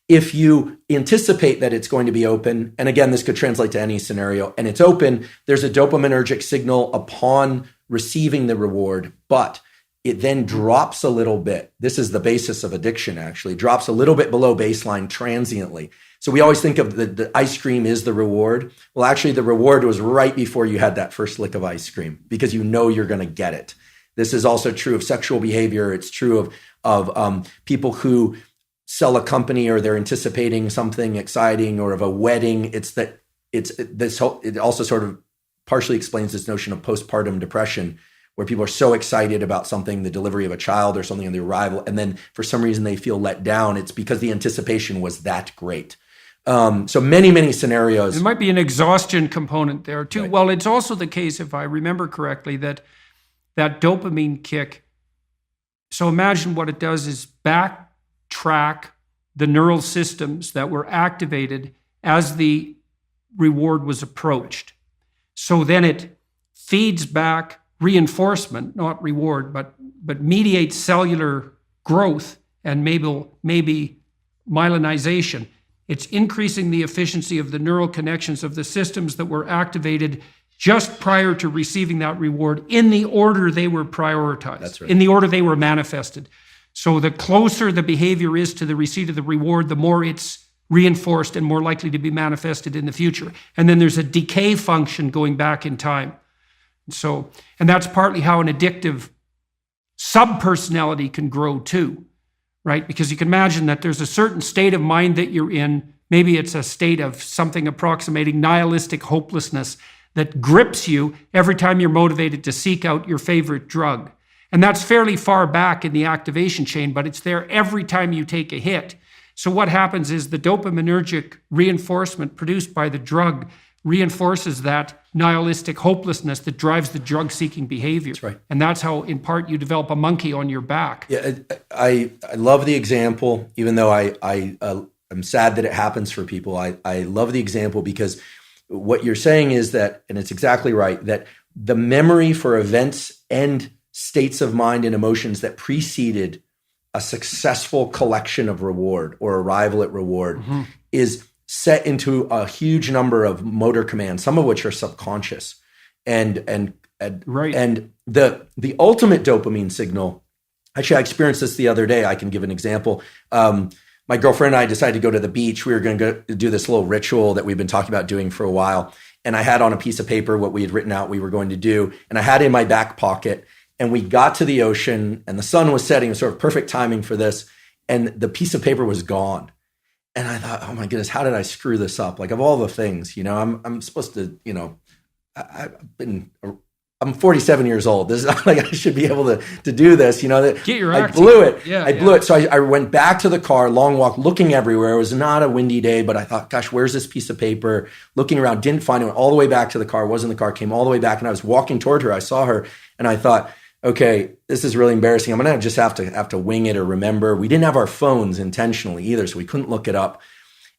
If you anticipate that it's going to be open, and again, this could translate to any scenario, and it's open, there's a dopaminergic signal upon receiving the reward, but it then drops a little bit. This is the basis of addiction, actually. Drops a little bit below baseline transiently. So we always think of the ice cream is the reward. Well, actually, the reward was right before you had that first lick of ice cream because you know you're going to get it. This is also true of sexual behavior. It's true of people who sell a company or they're anticipating something exciting, or of a wedding. It also sort of partially explains this notion of postpartum depression, where people are so excited about something, the delivery of a child or something, on the arrival, and then for some reason they feel let down. It's because the anticipation was that great. So many scenarios. There might be an exhaustion component there too. Right. Well, it's also the case, if I remember correctly, that dopamine kick, so imagine what it does is backtrack the neural systems that were activated as the reward was approached. So then it feeds back reinforcement, not reward, but mediates cellular growth and maybe myelinization. It's increasing the efficiency of the neural connections of the systems that were activated just prior to receiving that reward in the order they were prioritized, That's right. in the order they were manifested. So the closer the behavior is to the receipt of the reward, the more it's reinforced and more likely to be manifested in the future. And then there's a decay function going back in time. And that's partly how an addictive subpersonality can grow too, right? Because you can imagine that there's a certain state of mind that you're in. Maybe it's a state of something approximating nihilistic hopelessness that grips you every time you're motivated to seek out your favorite drug. And that's fairly far back in the activation chain, but it's there every time you take a hit. So what happens is the dopaminergic reinforcement produced by the drug reinforces that nihilistic hopelessness that drives the drug-seeking behavior. That's right. And that's how, in part, you develop a monkey on your back. Yeah, I love the example, even though I'm sad that it happens for people. I love the example because what you're saying is that, and it's exactly right, that the memory for events and states of mind and emotions that preceded a successful collection of reward or arrival at reward is set into a huge number of motor commands, some of which are subconscious. And the ultimate dopamine signal, actually I experienced this the other day. I can give an example. My girlfriend and I decided to go to the beach. We were going to go do this little ritual that we've been talking about doing for a while. And I had on a piece of paper what we had written out we were going to do. And I had it in my back pocket. And we got to the ocean and the sun was setting. It was sort of perfect timing for this. And the piece of paper was gone. And I thought, oh my goodness, how did I screw this up? Like of all the things, I'm supposed to, I'm 47 years old. This is not like I should be able to do this, Get your I act blew together. it. Yeah, I blew it. So I went back to the car, long walk, looking everywhere. It was not a windy day, but I thought, gosh, where's this piece of paper? Looking around, didn't find it. Went all the way back to the car, wasn't in the car, came all the way back. And I was walking toward her. I saw her and I thought, okay, this is really embarrassing. I'm going to just have to wing it or remember. We didn't have our phones intentionally either, so we couldn't look it up.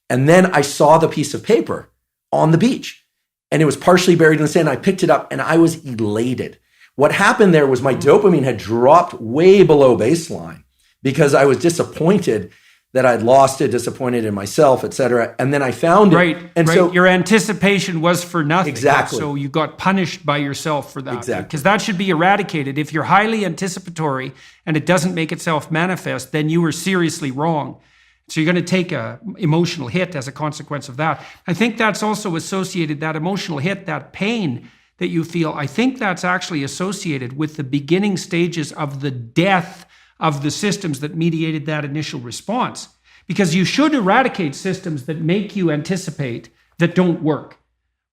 And then I saw the piece of paper on the beach and it was partially buried in the sand. I picked it up and I was elated. What happened there was my dopamine had dropped way below baseline because I was disappointed that I'd lost it, disappointed in myself, et cetera. And then I found it. Right. So your anticipation was for nothing. Exactly. So you got punished by yourself for that. Exactly. Because that should be eradicated. If you're highly anticipatory and it doesn't make itself manifest, then you were seriously wrong. So you're going to take an emotional hit as a consequence of that. I think that's also associated, that emotional hit, that pain that you feel, I think that's actually associated with the beginning stages of the death of the systems that mediated that initial response. Because you should eradicate systems that make you anticipate that don't work,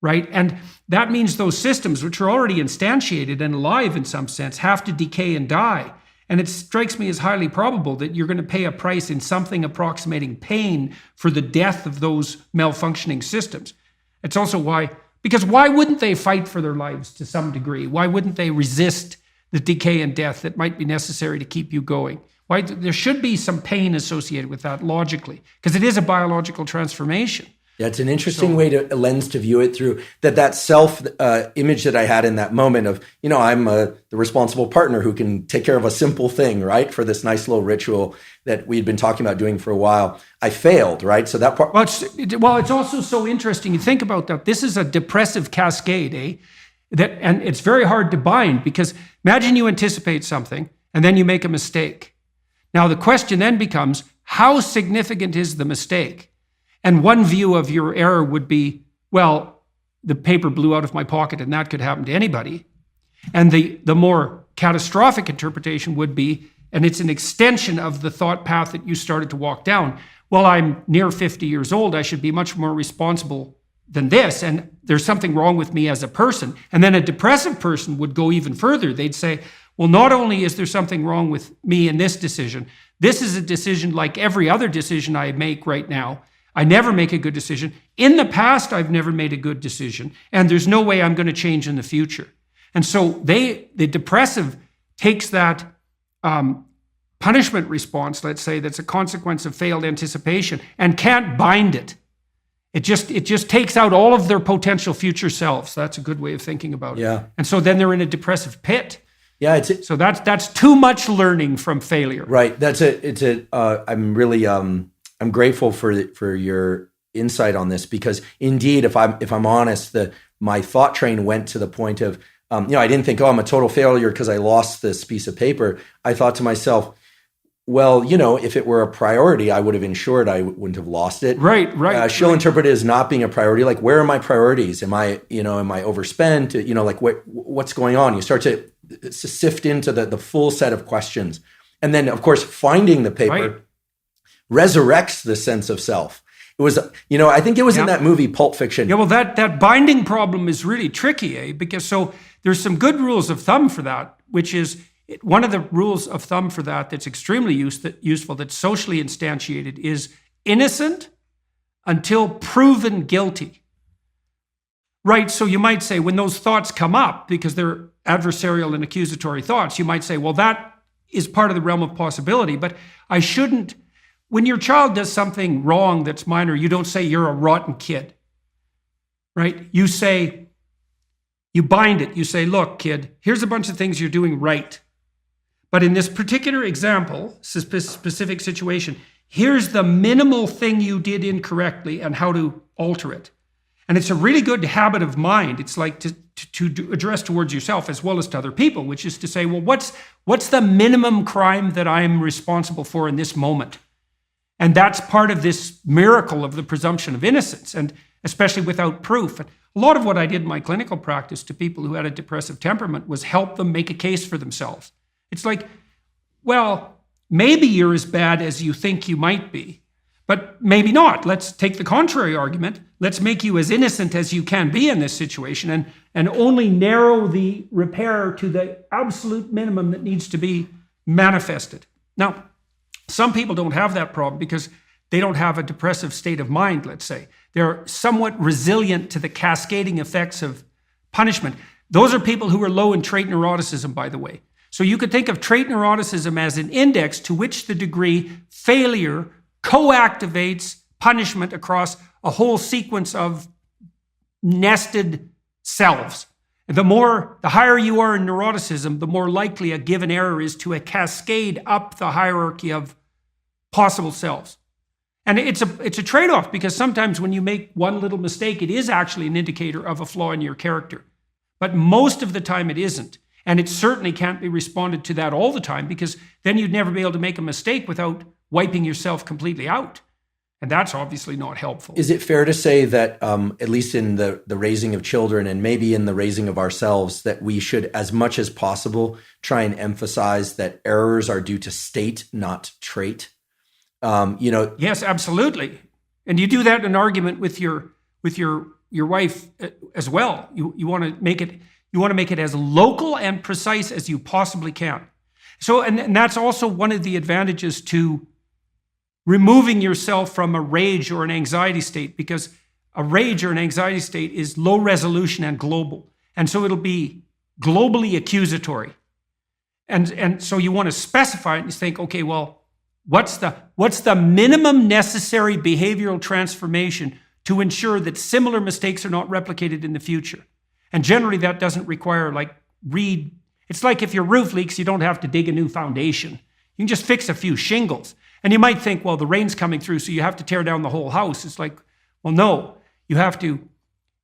right? And that means those systems, which are already instantiated and alive in some sense, have to decay and die. And it strikes me as highly probable that you're going to pay a price in something approximating pain for the death of those malfunctioning systems. It's also because why wouldn't they fight for their lives to some degree? Why wouldn't they resist the decay and death that might be necessary to keep you going? Why? There should be some pain associated with that logically, because it is a biological transformation. Yeah, it's an interesting lens to view it through. That self image that I had in that moment of, I'm the responsible partner who can take care of a simple thing, right? For this nice little ritual that we'd been talking about doing for a while. I failed, right? So that part. Well, it's also so interesting. You think about that. This is a depressive cascade, and it's very hard to bind because imagine you anticipate something and then you make a mistake. Now the question then becomes, how significant is the mistake? And one view of your error would be, well, the paper blew out of my pocket and that could happen to anybody. And the more catastrophic interpretation would be, and it's an extension of the thought path that you started to walk down, well, I'm near 50 years old, I should be much more responsible than this, and there's something wrong with me as a person. And then a depressive person would go even further. They'd say, well, not only is there something wrong with me in this decision, this is a decision like every other decision I make right now. I never make a good decision. In the past, I've never made a good decision, and there's no way I'm going to change in the future. And so the depressive takes that punishment response, let's say, that's a consequence of failed anticipation, and can't bind it. It just takes out all of their potential future selves. That's a good way of thinking about it. Yeah. And so then they're in a depressive pit. Yeah. So that's too much learning from failure. Right. I'm really, I'm grateful for your insight on this, because indeed, if I'm honest, my thought train went to the point of, I didn't think, I'm a total failure because I lost this piece of paper. I thought to myself, well, if it were a priority, I would have ensured I wouldn't have lost it. Right. She'll interpret it as not being a priority. Like, where are my priorities? Am I overspent? Like what's going on? You start to sift into the full set of questions. And then, of course, finding the paper resurrects the sense of self. It was, I think it was in that movie, Pulp Fiction. Yeah, well, that binding problem is really tricky, because so there's some good rules of thumb for that, which is, one of the rules of thumb for that's extremely useful, that's socially instantiated, is innocent until proven guilty. Right? So you might say, when those thoughts come up, because they're adversarial and accusatory thoughts, you might say, well, that is part of the realm of possibility, but I shouldn't. When your child does something wrong that's minor, you don't say you're a rotten kid. Right? You bind it. You say, look, kid, here's a bunch of things you're doing right. But in this particular example, specific situation, here's the minimal thing you did incorrectly and how to alter it. And it's a really good habit of mind. It's like to address towards yourself as well as to other people, which is to say, well, what's the minimum crime that I'm responsible for in this moment? And that's part of this miracle of the presumption of innocence, and especially without proof. And a lot of what I did in my clinical practice to people who had a depressive temperament was help them make a case for themselves. It's like, well, maybe you're as bad as you think you might be, but maybe not. Let's take the contrary argument. Let's make you as innocent as you can be in this situation, and only narrow the repair to the absolute minimum that needs to be manifested. Now, some people don't have that problem because they don't have a depressive state of mind, let's say. They're somewhat resilient to the cascading effects of punishment. Those are people who are low in trait neuroticism, by the way. So you could think of trait neuroticism as an index to which the degree failure co-activates punishment across a whole sequence of nested selves. The higher you are in neuroticism, the more likely a given error is to a cascade up the hierarchy of possible selves. And it's a trade-off, because sometimes when you make one little mistake, it is actually an indicator of a flaw in your character. But most of the time it isn't. And it certainly can't be responded to that all the time, because then you'd never be able to make a mistake without wiping yourself completely out. And that's obviously not helpful. Is it fair to say that, at least in the raising of children and maybe in the raising of ourselves, that we should, as much as possible, try and emphasize that errors are due to state, not trait? Yes, absolutely. And you do that in an argument with your wife as well. You want to make it as local and precise as you possibly can. So, and that's also one of the advantages to removing yourself from a rage or an anxiety state, because a rage or an anxiety state is low resolution and global. And so it'll be globally accusatory. And so you want to specify it and think, okay, well, what's the minimum necessary behavioral transformation to ensure that similar mistakes are not replicated in the future? And generally that doesn't require it's like if your roof leaks, you don't have to dig a new foundation. You can just fix a few shingles. And you might think, well, the rain's coming through, so you have to tear down the whole house. It's like, well, no, you have to.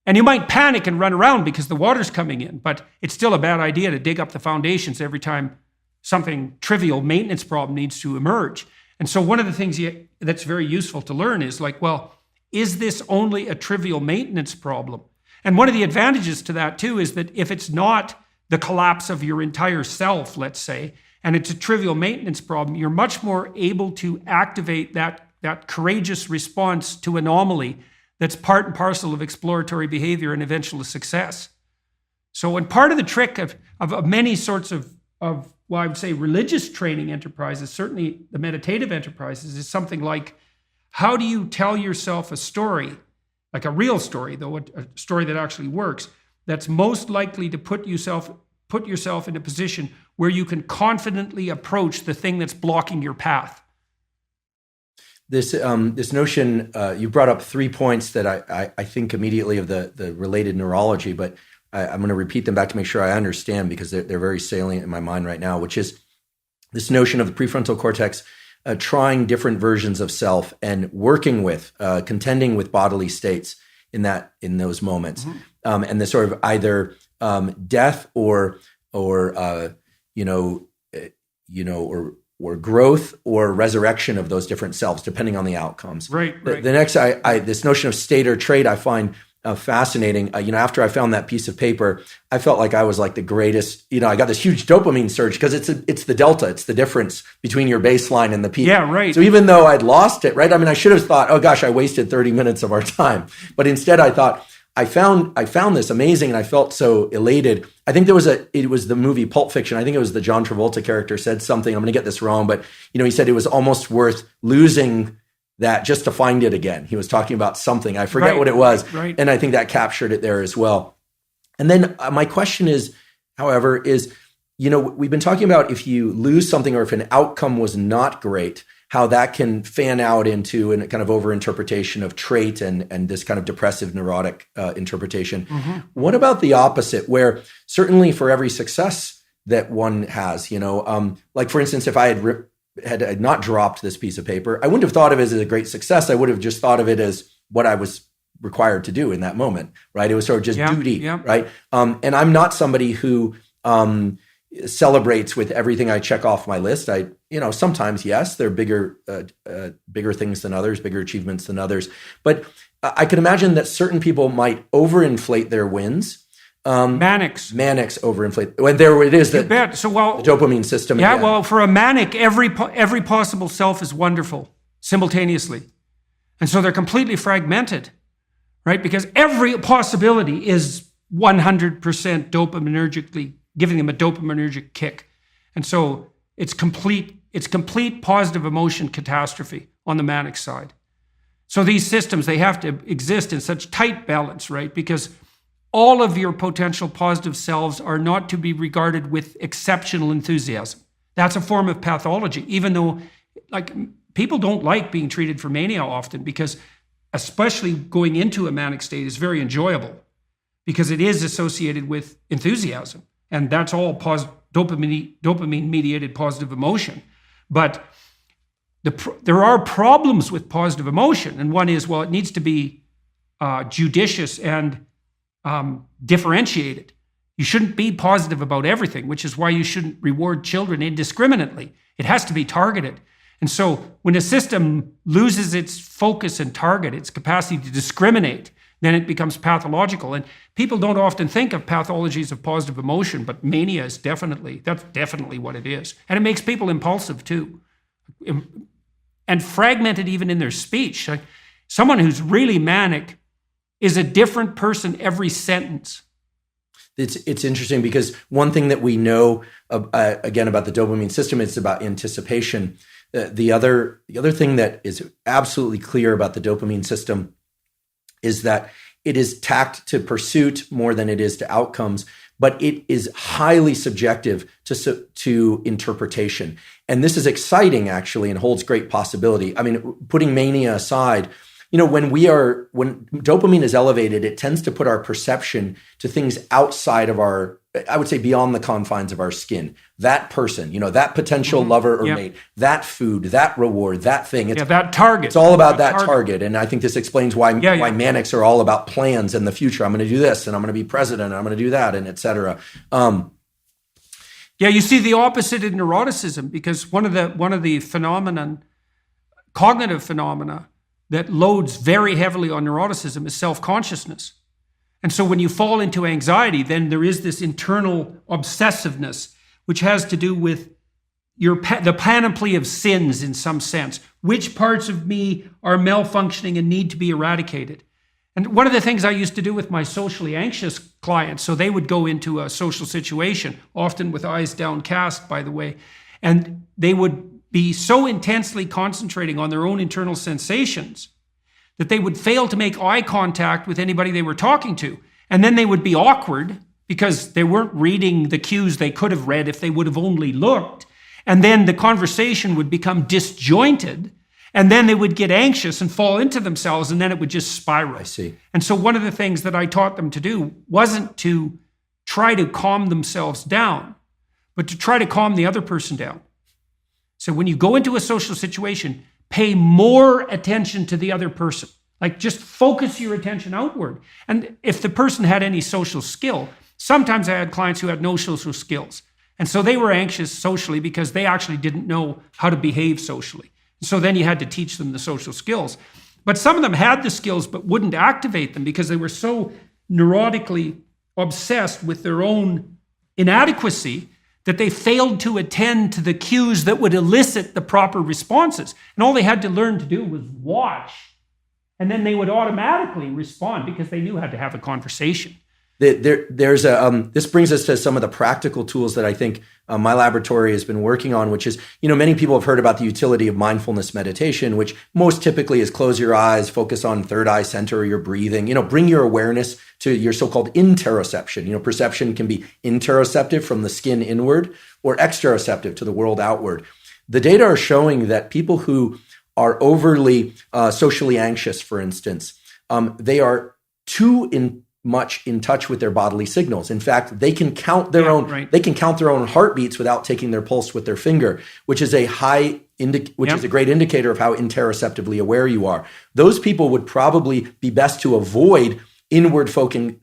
And you might panic and run around because the water's coming in, but it's still a bad idea to dig up the foundations every time something trivial maintenance problem needs to emerge. And so one of the things that's very useful to learn is like, well, is this only a trivial maintenance problem? And one of the advantages to that too is that if it's not the collapse of your entire self, let's say, and it's a trivial maintenance problem, you're much more able to activate that courageous response to anomaly that's part and parcel of exploratory behavior and eventual success. So, and part of the trick of many sorts of, well, I would say religious training enterprises, certainly the meditative enterprises, is something like, how do you tell yourself a story, like a real story, though a story that actually works, that's most likely to put yourself in a position where you can confidently approach the thing that's blocking your path? this notion, you brought up 3 points that I think immediately of the related neurology, but I'm going to repeat them back to make sure I understand, because they're very salient in my mind right now, which is this notion of the prefrontal cortex trying different versions of self and working with, contending with bodily states in those moments, and the sort of either death or growth or resurrection of those different selves, depending on the outcomes. Right. The next, this notion of state or trait, I find fascinating. After I found that piece of paper, I felt like I was like the greatest. I got this huge dopamine surge because it's the delta, it's the difference between your baseline and the peak. Yeah, right. So even though I'd lost it, right? I mean, I should have thought, oh gosh, I wasted 30 minutes of our time. But instead, I thought, I found this amazing, and I felt so elated. I think it was the movie Pulp Fiction. I think it was the John Travolta character said something. I'm going to get this wrong, but he said it was almost worth losing that just to find it again. He was talking about something. I forget what it was. Right. And I think that captured it there as well. And then my question is, however, we've been talking about if you lose something or if an outcome was not great, how that can fan out into a kind of overinterpretation of trait and this kind of depressive neurotic interpretation. Mm-hmm. What about the opposite, where certainly for every success that one has, like for instance, if I had not dropped this piece of paper, I wouldn't have thought of it as a great success. I would have just thought of it as what I was required to do in that moment, right? It was sort of just duty, right? And I'm not somebody who celebrates with everything I check off my list. Sometimes, yes, there are bigger things than others, bigger achievements than others. But I could imagine that certain people might overinflate their wins. Manics overinflate. When there it is, the dopamine system. Yeah, again. well, for a manic, every possible self is wonderful simultaneously. And so they're completely fragmented, right? Because every possibility is 100% dopaminergically giving them a dopaminergic kick. And so it's complete positive emotion catastrophe on the manic side. So these systems, they have to exist in such tight balance, right? Because all of your potential positive selves are not to be regarded with exceptional enthusiasm. That's a form of pathology, even though people don't like being treated for mania often, because especially going into a manic state is very enjoyable because it is associated with enthusiasm. And that's all dopamine-mediated positive emotion. But there are problems with positive emotion. And one is, it needs to be judicious and differentiated. You shouldn't be positive about everything, which is why you shouldn't reward children indiscriminately. It has to be targeted. And so when a system loses its focus and target, its capacity to discriminate, then it becomes pathological. And people don't often think of pathologies of positive emotion, but mania is that's definitely what it is. And it makes people impulsive too. And fragmented even in their speech. Like someone who's really manic is a different person every sentence. It's interesting because one thing that we know, again, about the dopamine system, it's about anticipation. The other thing that is absolutely clear about the dopamine system is that it is tacked to pursuit more than it is to outcomes, but it is highly subjective to interpretation. And this is exciting, actually, and holds great possibility. I mean, putting mania aside, when dopamine is elevated, it tends to put our perception to things outside of I would say beyond the confines of our skin. That person, that potential lover or mate, that food, that reward, that thing. That target. It's all about that target. And I think this explains why manics are all about plans and the future. I'm going to do this and I'm going to be president and I'm going to do that and et cetera. You see the opposite in neuroticism, because one of the cognitive phenomena that loads very heavily on neuroticism is self-consciousness. And so when you fall into anxiety, then there is this internal obsessiveness, which has to do with the panoply of sins in some sense. Which parts of me are malfunctioning and need to be eradicated? And one of the things I used to do with my socially anxious clients, so they would go into a social situation, often with eyes downcast, by the way, and they would be so intensely concentrating on their own internal sensations that they would fail to make eye contact with anybody they were talking to. And then they would be awkward because they weren't reading the cues they could have read if they would have only looked. And then the conversation would become disjointed. And then they would get anxious and fall into themselves, and then it would just spiral. I see. And so one of the things that I taught them to do wasn't to try to calm themselves down, but to try to calm the other person down. So when you go into a social situation, pay more attention to the other person. Like just focus your attention outward. And if the person had any social skill, sometimes I had clients who had no social skills. And so they were anxious socially because they actually didn't know how to behave socially. So then you had to teach them the social skills. But some of them had the skills but wouldn't activate them because they were so neurotically obsessed with their own inadequacy that they failed to attend to the cues that would elicit the proper responses. And all they had to learn to do was watch. And then they would automatically respond because they knew how to have a conversation. This brings us to some of the practical tools that I think my laboratory has been working on, which is, many people have heard about the utility of mindfulness meditation, which most typically is close your eyes, focus on third eye center or your breathing, bring your awareness to your so-called interoception. Perception can be interoceptive from the skin inward or exteroceptive to the world outward. The data are showing that people who are overly socially anxious, for instance, they are too much in touch with their bodily signals. In fact, they can count their own heartbeats without taking their pulse with their finger, which is a is a great indicator of how interoceptively aware you are. Those people would probably be best to avoid inward focusing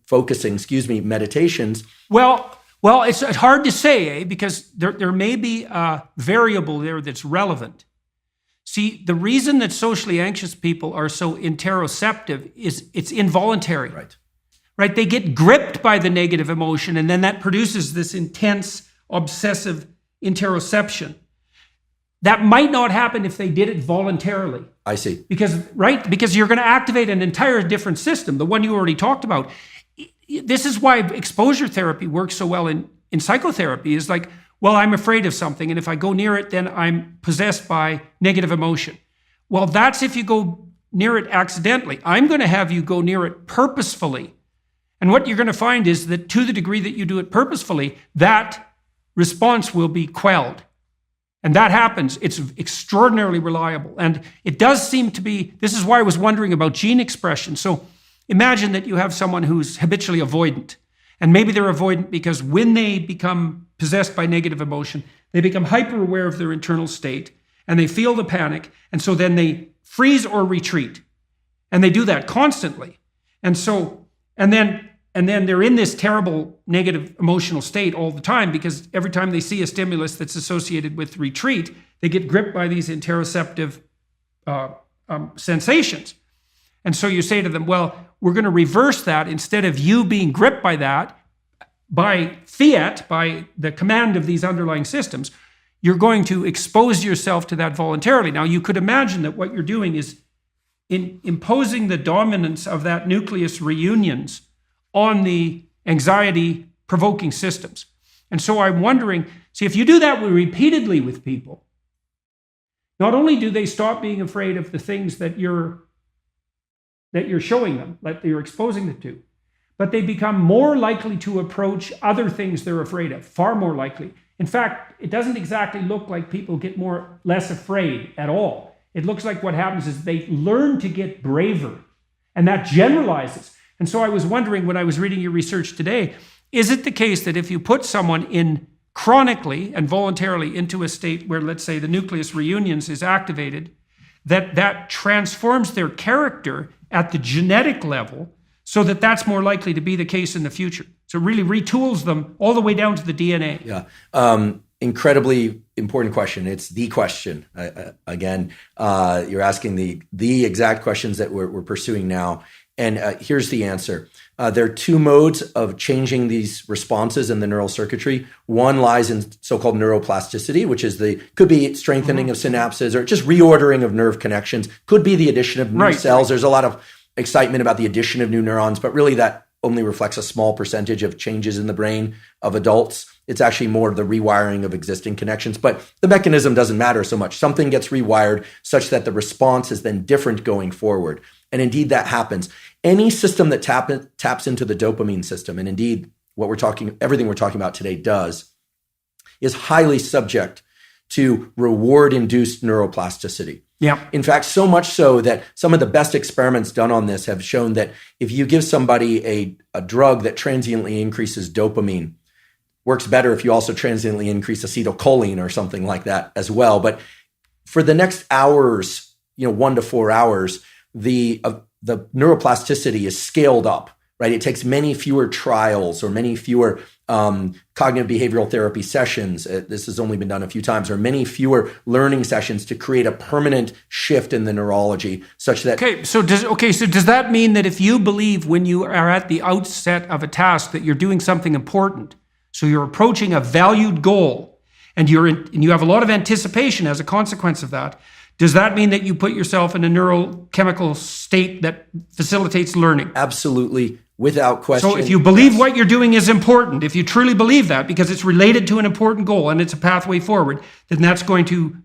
meditations. Well, it's hard to say, because there may be a variable there that's relevant. See, the reason that socially anxious people are so interoceptive is it's involuntary. Right? They get gripped by the negative emotion, and then that produces this intense, obsessive interoception. That might not happen if they did it voluntarily. I see. Because you're going to activate an entire different system, the one you already talked about. This is why exposure therapy works so well in psychotherapy, is like, well, I'm afraid of something, and if I go near it, then I'm possessed by negative emotion. Well, that's if you go near it accidentally. I'm going to have you go near it purposefully. And what you're going to find is that to the degree that you do it purposefully, that response will be quelled. And that happens. It's extraordinarily reliable. And it does seem to be, this is why I was wondering about gene expression. So imagine that you have someone who's habitually avoidant. And maybe they're avoidant because when they become possessed by negative emotion, they become hyper aware of their internal state and they feel the panic. And so then they freeze or retreat. And they do that constantly. And then they're in this terrible negative emotional state all the time, because every time they see a stimulus that's associated with retreat, they get gripped by these interoceptive sensations. And so you say to them, well, we're going to reverse that. Instead of you being gripped by that, by fiat, by the command of these underlying systems, you're going to expose yourself to that voluntarily. Now, you could imagine that what you're doing is imposing the dominance of that nucleus reunions on the anxiety-provoking systems. And so I'm wondering, if you do that repeatedly with people, not only do they stop being afraid of the things that you're showing them, that you're exposing them to, but they become more likely to approach other things they're afraid of, far more likely. In fact, it doesn't exactly look like people get less afraid at all. It looks like what happens is they learn to get braver, and that generalizes. And so I was wondering, when I was reading your research today, is it the case that if you put someone in chronically and voluntarily into a state where, let's say, the nucleus reunions is activated, that transforms their character at the genetic level so that that's more likely to be the case in the future? So it really retools them all the way down to the DNA. Yeah. Incredibly important question. It's the question. Again, you're asking the exact questions that we're pursuing now. And here's the answer. There are two modes of changing these responses in the neural circuitry. One lies in so-called neuroplasticity, which is could be strengthening of synapses or just reordering of nerve connections. Could be the addition of new cells. There's a lot of excitement about the addition of new neurons, but really that only reflects a small percentage of changes in the brain of adults. It's actually more of the rewiring of existing connections, but the mechanism doesn't matter so much. Something gets rewired such that the response is then different going forward. And indeed, that happens. Any system that taps into the dopamine system, and indeed, everything we're talking about today does, is highly subject to reward-induced neuroplasticity. Yeah. In fact, so much so that some of the best experiments done on this have shown that if you give somebody a drug that transiently increases dopamine, works better if you also transiently increase acetylcholine or something like that as well. But for the next hours, 1 to 4 hours, the neuroplasticity is scaled up, right? It takes many fewer trials or many fewer cognitive behavioral therapy sessions. This has only been done a few times, or many fewer learning sessions to create a permanent shift in the neurology such that... So does that mean that if you believe when you are at the outset of a task that you're doing something important, so you're approaching a valued goal, and you have a lot of anticipation as a consequence of that, does that mean that you put yourself in a neurochemical state that facilitates learning? Absolutely, without question. So if you believe what you're doing is important, if you truly believe that because it's related to an important goal and it's a pathway forward, then that's going to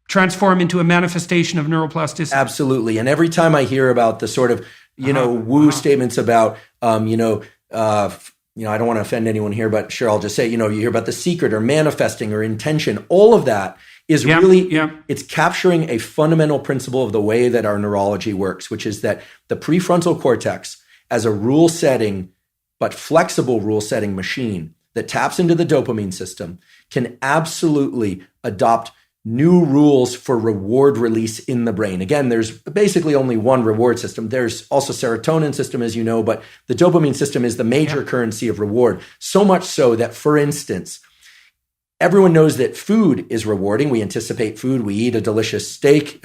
transform into a manifestation of neuroplasticity. Absolutely. And every time I hear about the sort of, woo statements about, I don't want to offend anyone here, but sure, I'll just say, you hear about the secret or manifesting or intention, all of that is it's capturing a fundamental principle of the way that our neurology works, which is that the prefrontal cortex, as a rule-setting but flexible rule-setting machine that taps into the dopamine system, can absolutely adopt new rules for reward release in the brain. Again, there's basically only one reward system. There's also serotonin system, as you know, but the dopamine system is the major currency of reward. So much so that, for instance, everyone knows that food is rewarding. We anticipate food. We eat a delicious steak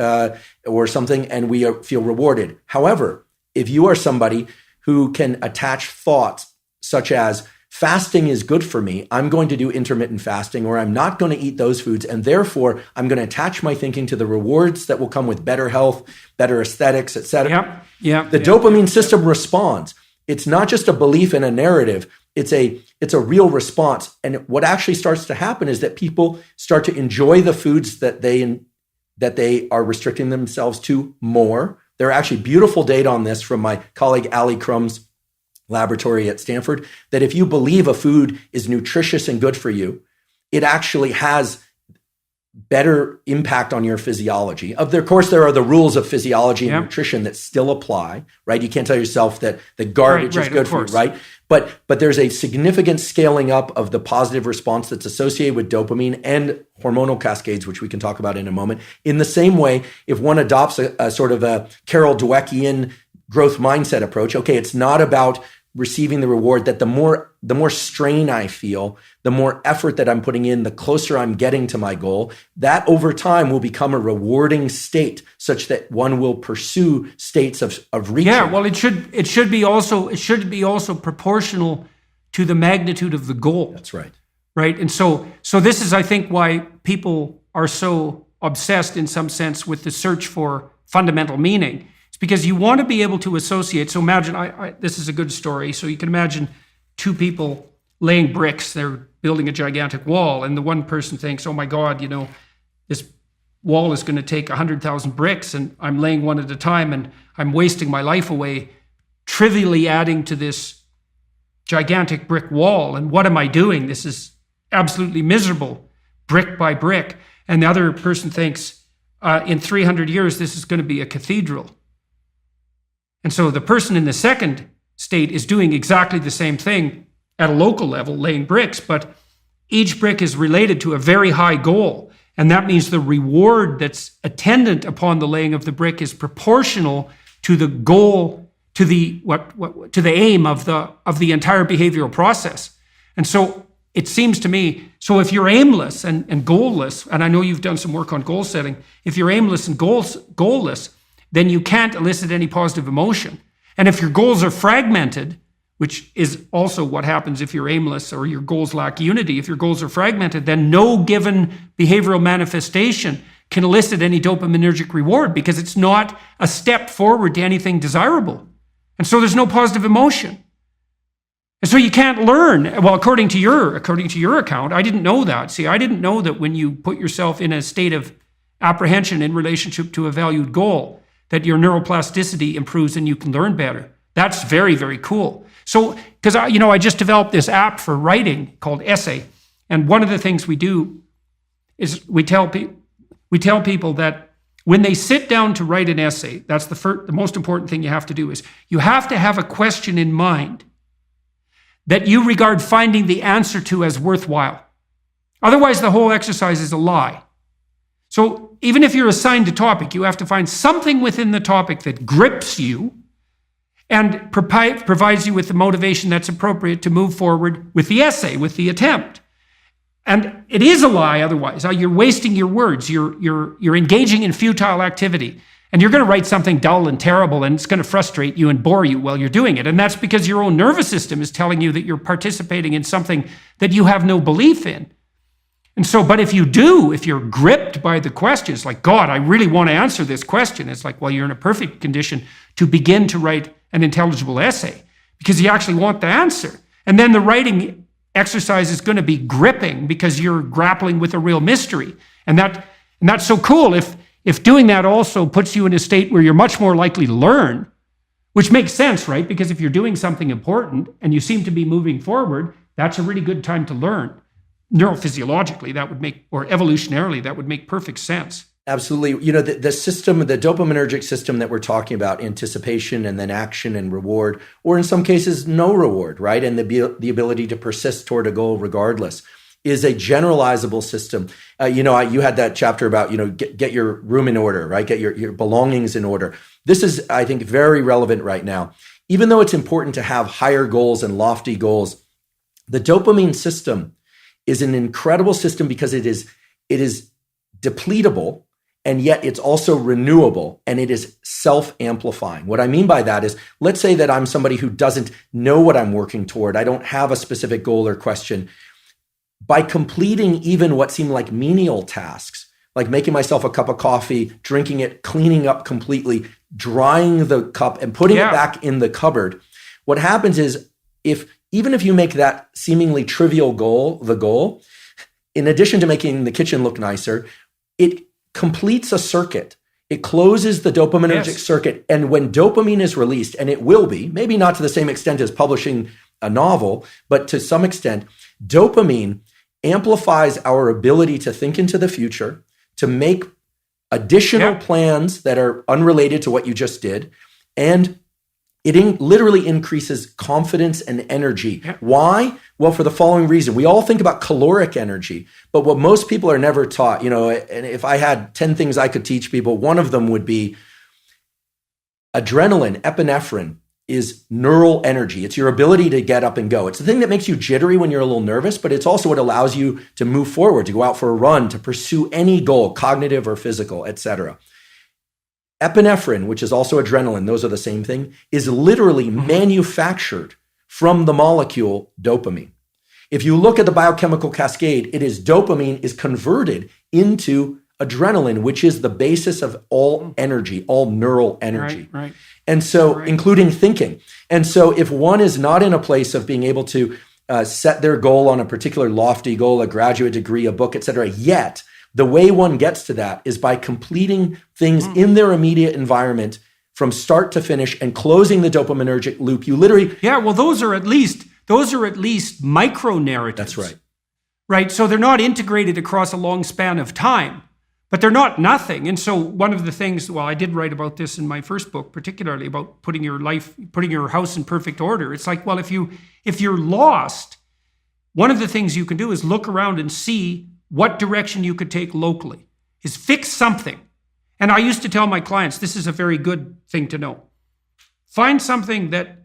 or something, and we feel rewarded. However, if you are somebody who can attach thoughts such as, fasting is good for me, I'm going to do intermittent fasting, or I'm not going to eat those foods, and therefore I'm going to attach my thinking to the rewards that will come with better health, better aesthetics, etc. The dopamine system responds. It's not just a belief in a narrative. It's a real response. And what actually starts to happen is that people start to enjoy the foods that they are restricting themselves to more. There are actually beautiful data on this from my colleague Ali Crum's laboratory at Stanford, that if you believe a food is nutritious and good for you, it actually has better impact on your physiology. Of course, there are the rules of physiology and nutrition that still apply, right? You can't tell yourself that the garbage is good for you, right? But there's a significant scaling up of the positive response that's associated with dopamine and hormonal cascades, which we can talk about in a moment. In the same way, if one adopts a sort of a Carol Dweckian growth mindset approach, okay, it's not about receiving the reward, that the more strain I feel, the more effort that I'm putting in, the closer I'm getting to my goal, that over time will become a rewarding state such that one will pursue states of reaching. Yeah, well, it should be also proportional to the magnitude of the goal. That's right. Right. And so this is, I think, why people are so obsessed in some sense with the search for fundamental meaning. Because you want to be able to associate. So imagine, this is a good story. So you can imagine two people laying bricks. They're building a gigantic wall. And the one person thinks, oh my God, this wall is going to take 100,000 bricks and I'm laying one at a time and I'm wasting my life away trivially adding to this gigantic brick wall. And what am I doing? This is absolutely miserable, brick by brick. And the other person thinks, in 300 years, this is going to be a cathedral. And so the person in the second state is doing exactly the same thing at a local level, laying bricks, but each brick is related to a very high goal. And that means the reward that's attendant upon the laying of the brick is proportional to the goal, to the to the aim of the entire behavioral process. And so it seems to me, so if you're aimless and goalless, and I know you've done some work on goal setting, if you're aimless and goalless, then you can't elicit any positive emotion. And if your goals are fragmented, which is also what happens if you're aimless or your goals lack unity, if your goals are fragmented, then no given behavioral manifestation can elicit any dopaminergic reward because it's not a step forward to anything desirable. And so there's no positive emotion. And so you can't learn. Well, according to your account, I didn't know that. See, I didn't know that when you put yourself in a state of apprehension in relationship to a valued goal, that your neuroplasticity improves and you can learn better. That's very, very cool. So, because I just developed this app for writing called Essay, and one of the things we do is we tell people that when they sit down to write an essay, that's the most important thing you have to do is you have to have a question in mind that you regard finding the answer to as worthwhile. Otherwise, the whole exercise is a lie. So even if you're assigned a topic, you have to find something within the topic that grips you and provides you with the motivation that's appropriate to move forward with the essay, with the attempt. And it is a lie otherwise. You're wasting your words. You're engaging in futile activity. And you're going to write something dull and terrible, and it's going to frustrate you and bore you while you're doing it. And that's because your own nervous system is telling you that you're participating in something that you have no belief in. And so, but if you're gripped by the questions, like, God, I really want to answer this question. It's like, well, you're in a perfect condition to begin to write an intelligible essay because you actually want the answer. And then the writing exercise is going to be gripping because you're grappling with a real mystery. And that's so cool. If doing that also puts you in a state where you're much more likely to learn, which makes sense, right? Because if you're doing something important and you seem to be moving forward, that's a really good time to learn. Neurophysiologically, that would make, or evolutionarily, that would make perfect sense. Absolutely. You know, the system, the dopaminergic system that we're talking about, anticipation and then action and reward, or in some cases, no reward, right? And the ability to persist toward a goal regardless is a generalizable system. You had that chapter about, get your room in order, right? Get your belongings in order. This is, I think, very relevant right now. Even though it's important to have higher goals and lofty goals, the dopamine system is an incredible system because it is depletable, and yet it's also renewable, and it is self-amplifying. What I mean by that is, let's say that I'm somebody who doesn't know what I'm working toward. I don't have a specific goal or question. By completing even what seem like menial tasks, like making myself a cup of coffee, drinking it, cleaning up completely, drying the cup and putting it back in the cupboard, what happens is even if you make that seemingly trivial goal the goal, in addition to making the kitchen look nicer, it completes a circuit. It closes the dopaminergic circuit. And when dopamine is released, and it will be, maybe not to the same extent as publishing a novel, but to some extent, dopamine amplifies our ability to think into the future, to make additional plans that are unrelated to what you just did, and it literally increases confidence and energy. Why? Well, for the following reason. We all think about caloric energy, but what most people are never taught, and if I had 10 things I could teach people, one of them would be adrenaline, epinephrine, is neural energy. It's your ability to get up and go. It's the thing that makes you jittery when you're a little nervous, but it's also what allows you to move forward, to go out for a run, to pursue any goal, cognitive or physical, etc. Epinephrine, which is also adrenaline, those are the same thing, is literally manufactured from the molecule dopamine. If you look at the biochemical cascade, it is dopamine is converted into adrenaline, which is the basis of all energy, all neural energy. Right. And so, including thinking. And so if one is not in a place of being able to set their goal on a particular lofty goal, a graduate degree, a book, etc., yet the way one gets to that is by completing things in their immediate environment from start to finish and closing the dopaminergic loop. You literally... Yeah, well, those are at least micro narratives. That's right. Right, so they're not integrated across a long span of time, but they're not nothing. And so one of the things, well, I did write about this in my first book, particularly about putting your house in perfect order. It's like, well, if you're lost, one of the things you can do is look around and see what direction you could take locally, is fix something. And I used to tell my clients, this is a very good thing to know. Find something that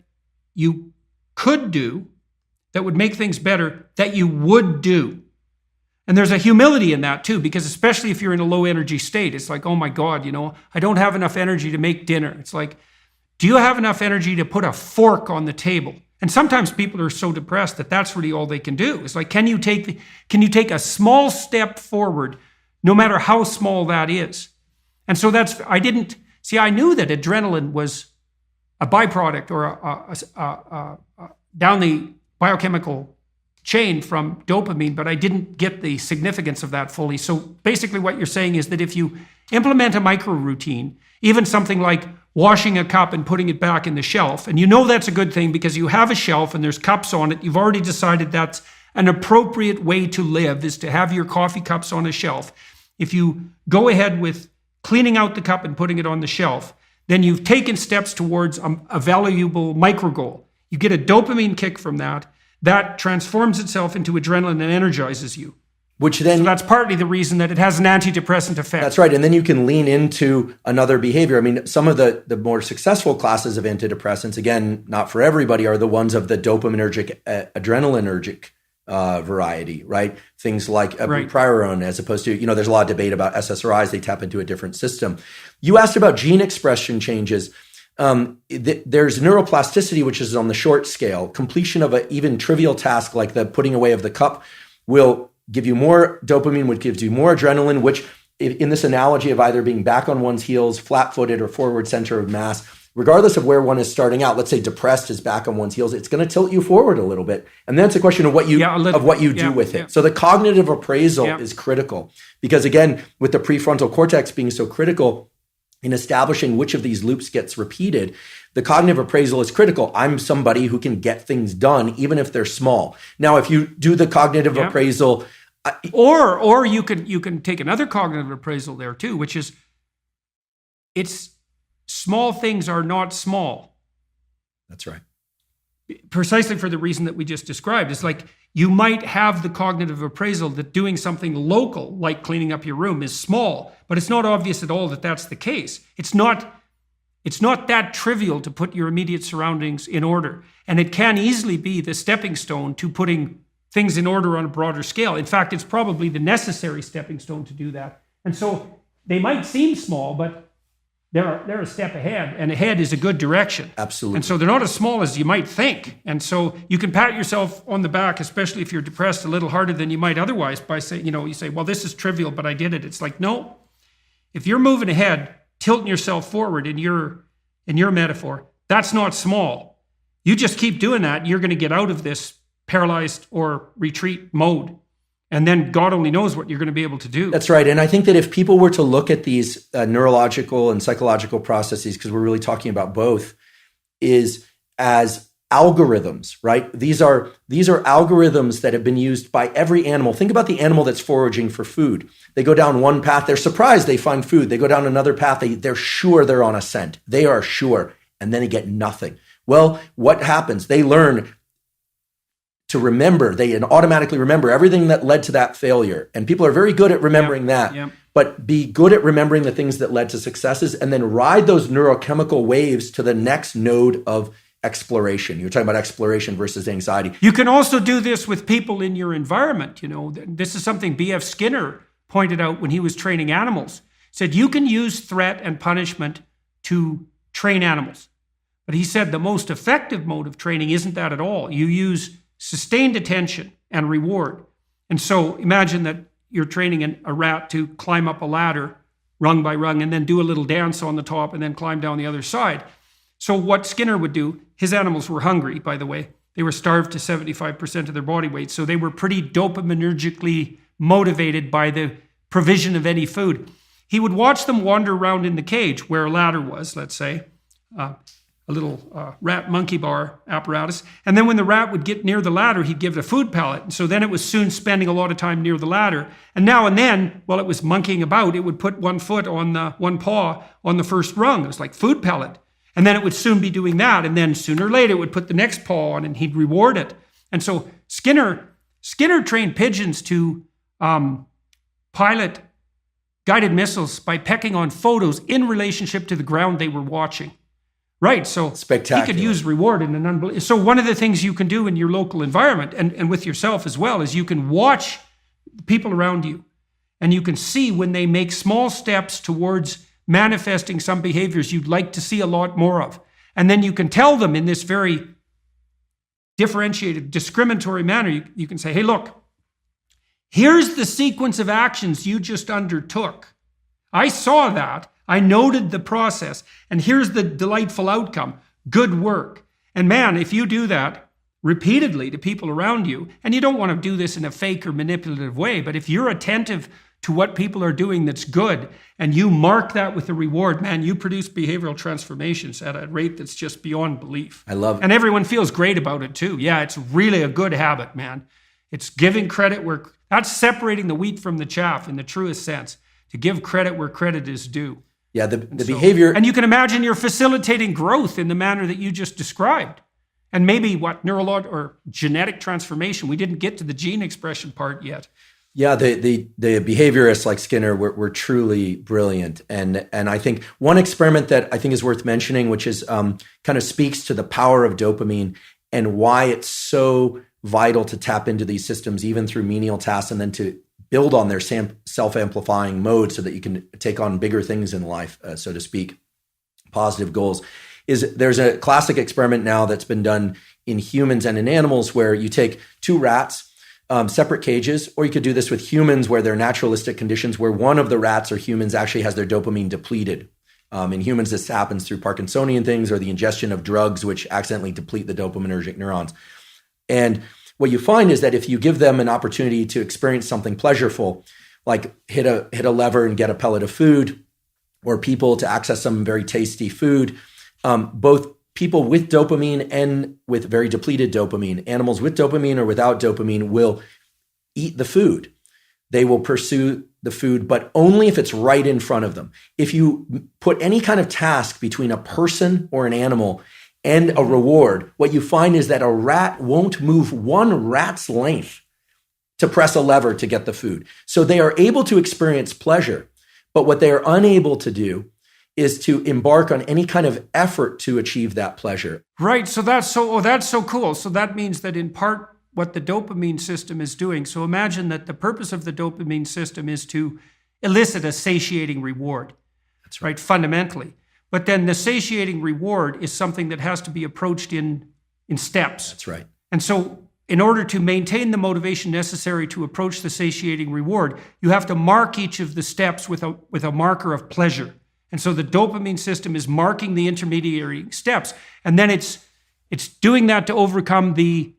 you could do that would make things better that you would do. And there's a humility in that too, because especially if you're in a low energy state, it's like, oh my God, I don't have enough energy to make dinner. It's like, do you have enough energy to put a fork on the table? And sometimes people are so depressed that that's really all they can do. It's like, can you take a small step forward, no matter how small that is? And so I knew that adrenaline was a byproduct or down the biochemical chain from dopamine, but I didn't get the significance of that fully. So basically what you're saying is that if you implement a micro routine, even something like washing a cup and putting it back in the shelf, and that's a good thing because you have a shelf and there's cups on it, you've already decided that's an appropriate way to live, is to have your coffee cups on a shelf. If you go ahead with cleaning out the cup and putting it on the shelf, then you've taken steps towards a valuable micro goal. You get a dopamine kick from that. That transforms itself into adrenaline and energizes you. Which then, so that's partly the reason that it has an antidepressant effect. That's right. And then you can lean into another behavior. I mean, some of the more successful classes of antidepressants, again, not for everybody, are the ones of the dopaminergic, adrenalinergic variety, right? Things like bupropion, as opposed to, there's a lot of debate about SSRIs. They tap into a different system. You asked about gene expression changes. There's neuroplasticity, which is on the short scale. Completion of an even trivial task like the putting away of the cup will give you more dopamine, which gives you more adrenaline, which in this analogy of either being back on one's heels, flat-footed, or forward center of mass, regardless of where one is starting out, let's say depressed is back on one's heels, it's going to tilt you forward a little bit. And then it's a question of what you do with it. So the cognitive appraisal is critical because, again, with the prefrontal cortex being so critical in establishing which of these loops gets repeated, the cognitive appraisal is critical. I'm somebody who can get things done, even if they're small. Now, if you do the cognitive appraisal, or you can take another cognitive appraisal there too, which is it's small things are not small. That's right. Precisely for the reason that we just described. It's like you might have the cognitive appraisal that doing something local, like cleaning up your room, is small, but it's not obvious at all that that's the case. It's not that trivial to put your immediate surroundings in order. And it can easily be the stepping stone to putting things in order on a broader scale. In fact, it's probably the necessary stepping stone to do that. And so they might seem small, but they're a step ahead, and ahead is a good direction. Absolutely. And so they're not as small as you might think. And so you can pat yourself on the back, especially if you're depressed, a little harder than you might otherwise by saying, you say, well, this is trivial, but I did it. It's like, no, if you're moving ahead, tilting yourself forward in your metaphor, that's not small. You just keep doing that, you're going to get out of this paralyzed or retreat mode. And then God only knows what you're going to be able to do. That's right. And I think that if people were to look at these neurological and psychological processes, because we're really talking about both, is as algorithms, right? These are algorithms that have been used by every animal. Think about the animal that's foraging for food. They go down one path, they're surprised they find food. They go down another path, they're sure they're on a scent. They are sure, and then they get nothing. Well, what happens? They learn to remember, they automatically remember everything that led to that failure. And people are very good at remembering that, but be good at remembering the things that led to successes and then ride those neurochemical waves to the next node of exploration. You're talking about exploration versus anxiety. You can also do this with people in your environment. This is something B.F. Skinner pointed out when he was training animals. He said, you can use threat and punishment to train animals. But he said the most effective mode of training isn't that at all. You use sustained attention and reward. And so imagine that you're training a rat to climb up a ladder rung by rung and then do a little dance on the top and then climb down the other side. So what Skinner would do, his animals were hungry, by the way. They were starved to 75% of their body weight. So they were pretty dopaminergically motivated by the provision of any food. He would watch them wander around in the cage where a ladder was, let's say, a little rat monkey bar apparatus. And then when the rat would get near the ladder, he'd give it a food pellet. And so then it was soon spending a lot of time near the ladder. And now and then, while it was monkeying about, it would put one paw on the first rung. It was like food pellet. And then it would soon be doing that. And then sooner or later, it would put the next paw on and he'd reward it. And so Skinner trained pigeons to pilot guided missiles by pecking on photos in relationship to the ground they were watching. Right, so spectacular. He could use reward in an unbelievable. So one of the things you can do in your local environment and with yourself as well is you can watch people around you and you can see when they make small steps towards manifesting some behaviors you'd like to see a lot more of. And then you can tell them in this very differentiated, discriminatory manner, you can say, hey, look, here's the sequence of actions you just undertook. I saw that. I noted the process, and here's the delightful outcome. Good work. And man, if you do that repeatedly to people around you, and you don't want to do this in a fake or manipulative way, but if you're attentive to what people are doing that's good, and you mark that with a reward, man, you produce behavioral transformations at a rate that's just beyond belief. I love it. And everyone feels great about it too. Yeah, it's really a good habit, man. It's giving credit where that's separating the wheat from the chaff in the truest sense. to give credit where credit is due. Yeah, the behavior... And you can imagine you're facilitating growth in the manner that you just described. And maybe neurological or genetic transformation. We didn't get to the gene expression part yet. Yeah, the behaviorists like Skinner were truly brilliant. And I think one experiment that I think is worth mentioning, which is kind of speaks to the power of dopamine and why it's so vital to tap into these systems, even through menial tasks, and then to build on their self-amplifying mode so that you can take on bigger things in life, so to speak, positive goals. There's a classic experiment now that's been done in humans and in animals where you take two rats, separate cages, or you could do this with humans where they're naturalistic conditions where one of the rats or humans actually has their dopamine depleted. In humans, this happens through Parkinsonian things or the ingestion of drugs which accidentally deplete the dopaminergic neurons. And what you find is that if you give them an opportunity to experience something pleasureful, like hit a lever and get a pellet of food, or people to access some very tasty food, both people with dopamine and with very depleted dopamine, animals with dopamine or without dopamine will eat the food. They will pursue the food, but only if it's right in front of them. If you put any kind of task between a person or an animal and a reward, what you find is that a rat won't move one rat's length to press a lever to get the food. So they are able to experience pleasure, but what they are unable to do is to embark on any kind of effort to achieve that pleasure. Right. So that's so cool. So that means that in part what the dopamine system is doing. So imagine that the purpose of the dopamine system is to elicit a satiating reward. That's right. Fundamentally. But then the satiating reward is something that has to be approached in steps. That's right. And so in order to maintain the motivation necessary to approach the satiating reward, you have to mark each of the steps with a marker of pleasure. And so the dopamine system is marking the intermediary steps. And then it's doing that to overcome the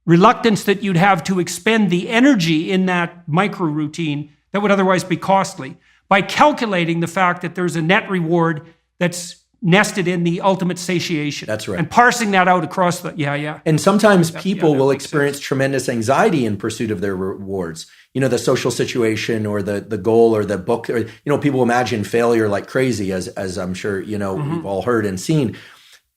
reluctance that you'd have to expend the energy in that micro routine that would otherwise be costly by calculating the fact that there's a net reward that's nested in the ultimate satiation. That's right. And parsing that out across the, And sometimes people will experience tremendous anxiety in pursuit of their rewards. You know, the social situation or the goal or the book, or, people imagine failure like crazy, as I'm sure, we've all heard and seen.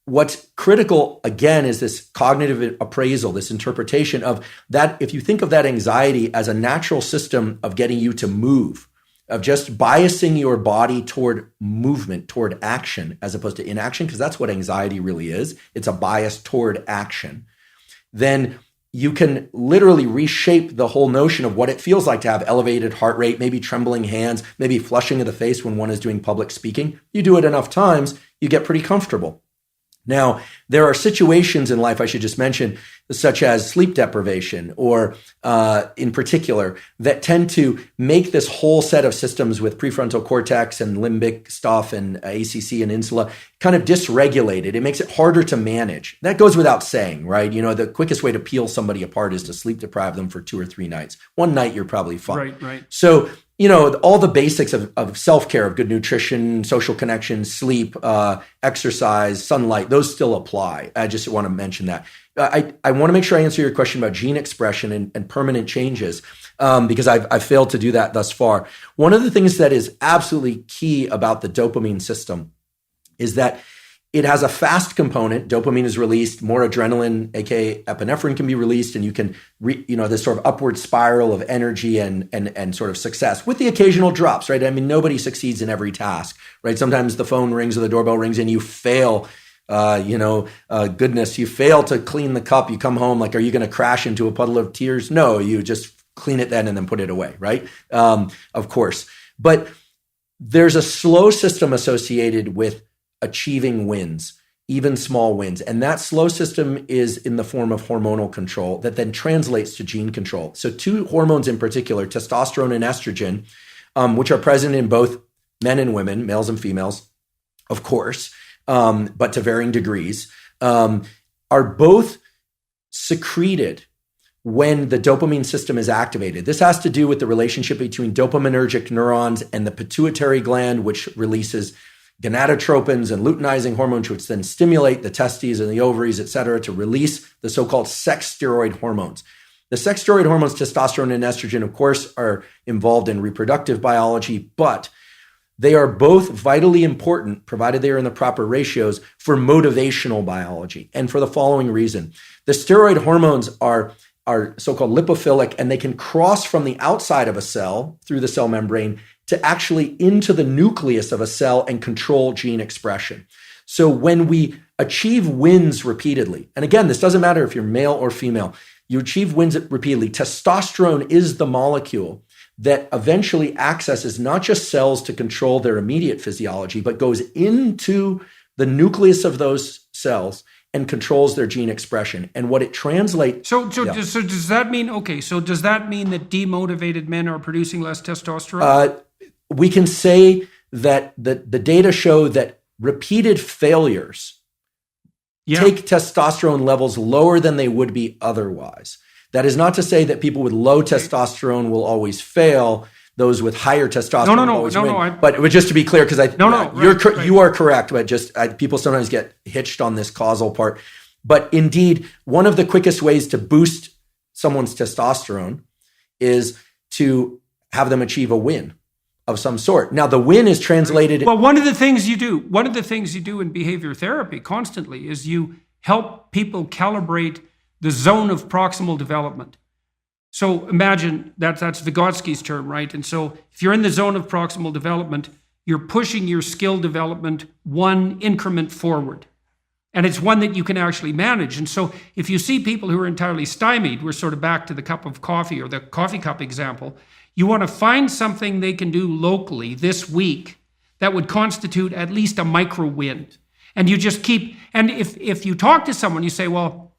What's critical, again, is this cognitive appraisal, this interpretation of that. If you think of that anxiety as a natural system of getting you to move, of just biasing your body toward movement, toward action, as opposed to inaction, because that's what anxiety really is. It's a bias toward action. Then you can literally reshape the whole notion of what it feels like to have elevated heart rate, maybe trembling hands, maybe flushing of the face when one is doing public speaking. You do it enough times, you get pretty comfortable. Now, there are situations in life, I should just mention, such as sleep deprivation or in particular, that tend to make this whole set of systems with prefrontal cortex and limbic stuff and ACC and insula kind of dysregulated. It makes it harder to manage. That goes without saying, right? The quickest way to peel somebody apart is to sleep deprive them for 2 or 3 nights. One night, you're probably fine. Right. So, all the basics of self-care, of good nutrition, social connection, sleep, exercise, sunlight, those still apply. I just want to mention that. I want to make sure I answer your question about gene expression and permanent changes, because I've failed to do that thus far. One of the things that is absolutely key about the dopamine system is that it has a fast component. Dopamine is released, more adrenaline, aka epinephrine, can be released, and you can, this sort of upward spiral of energy and sort of success with the occasional drops, right? I mean, nobody succeeds in every task, right? Sometimes the phone rings or the doorbell rings and you fail. Goodness, you fail to clean the cup. You come home, like, are you going to crash into a puddle of tears? No, you just clean it then and then put it away, right? Of course. But there's a slow system associated with achieving wins, even small wins. And that slow system is in the form of hormonal control that then translates to gene control. So 2 hormones in particular, testosterone and estrogen, which are present in both men and women, males and females, of course, but to varying degrees, are both secreted when the dopamine system is activated. This has to do with the relationship between dopaminergic neurons and the pituitary gland, which releases gonadotropins and luteinizing hormones, which then stimulate the testes and the ovaries, et cetera, to release the so-called sex steroid hormones. The sex steroid hormones, testosterone and estrogen, of course, are involved in reproductive biology, but they are both vitally important, provided they are in the proper ratios, for motivational biology. And for the following reason: the steroid hormones are so-called lipophilic, and they can cross from the outside of a cell through the cell membrane to actually into the nucleus of a cell and control gene expression. So when we achieve wins repeatedly, and again, this doesn't matter if you're male or female, you achieve wins repeatedly. Testosterone is the molecule that eventually accesses not just cells to control their immediate physiology, but goes into the nucleus of those cells and controls their gene expression. And what it translates... So does that mean, does that mean that demotivated men are producing less testosterone? We can say that the data show that repeated failures take testosterone levels lower than they would be otherwise. That is not to say that people with low testosterone will always fail. Those with higher testosterone always win. But just to be clear, because you are correct, but people sometimes get hitched on this causal part. But indeed, one of the quickest ways to boost someone's testosterone is to have them achieve a win of some sort. Now, the win is translated... Well, one of the things you do in behavior therapy constantly is you help people calibrate the zone of proximal development. So imagine that's Vygotsky's term, right? And so if you're in the zone of proximal development, you're pushing your skill development one increment forward. And it's one that you can actually manage. And so if you see people who are entirely stymied, we're sort of back to the cup of coffee or the coffee cup example, you want to find something they can do locally this week that would constitute at least a micro win. And you just keep, and if you talk to someone, you say, well,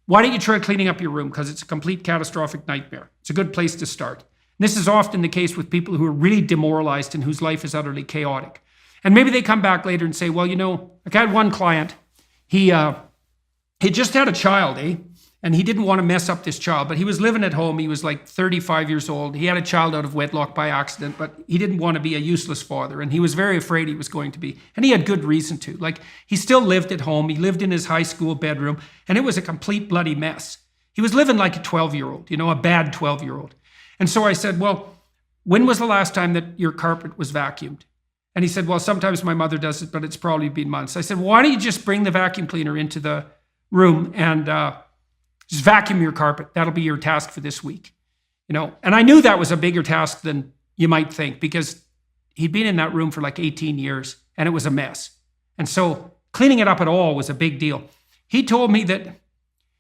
why don't you try cleaning up your room? Because it's a complete catastrophic nightmare. It's a good place to start. And this is often the case with people who are really demoralized and whose life is utterly chaotic. And maybe they come back later and say, well, like I had one client, he just had a child, and he didn't want to mess up this child, but he was living at home. He was like 35 years old. He had a child out of wedlock by accident, but he didn't want to be a useless father. And he was very afraid he was going to be. And he had good reason to. Like, he still lived at home. He lived in his high school bedroom, and it was a complete bloody mess. He was living like a 12-year-old, a bad 12-year-old. And so I said, well, when was the last time that your carpet was vacuumed? And he said, well, sometimes my mother does it, but it's probably been months. I said, well, why don't you just bring the vacuum cleaner into the room and just vacuum your carpet. That'll be your task for this week. And I knew that was a bigger task than you might think, because he'd been in that room for like 18 years and it was a mess. And so cleaning it up at all was a big deal. He told me that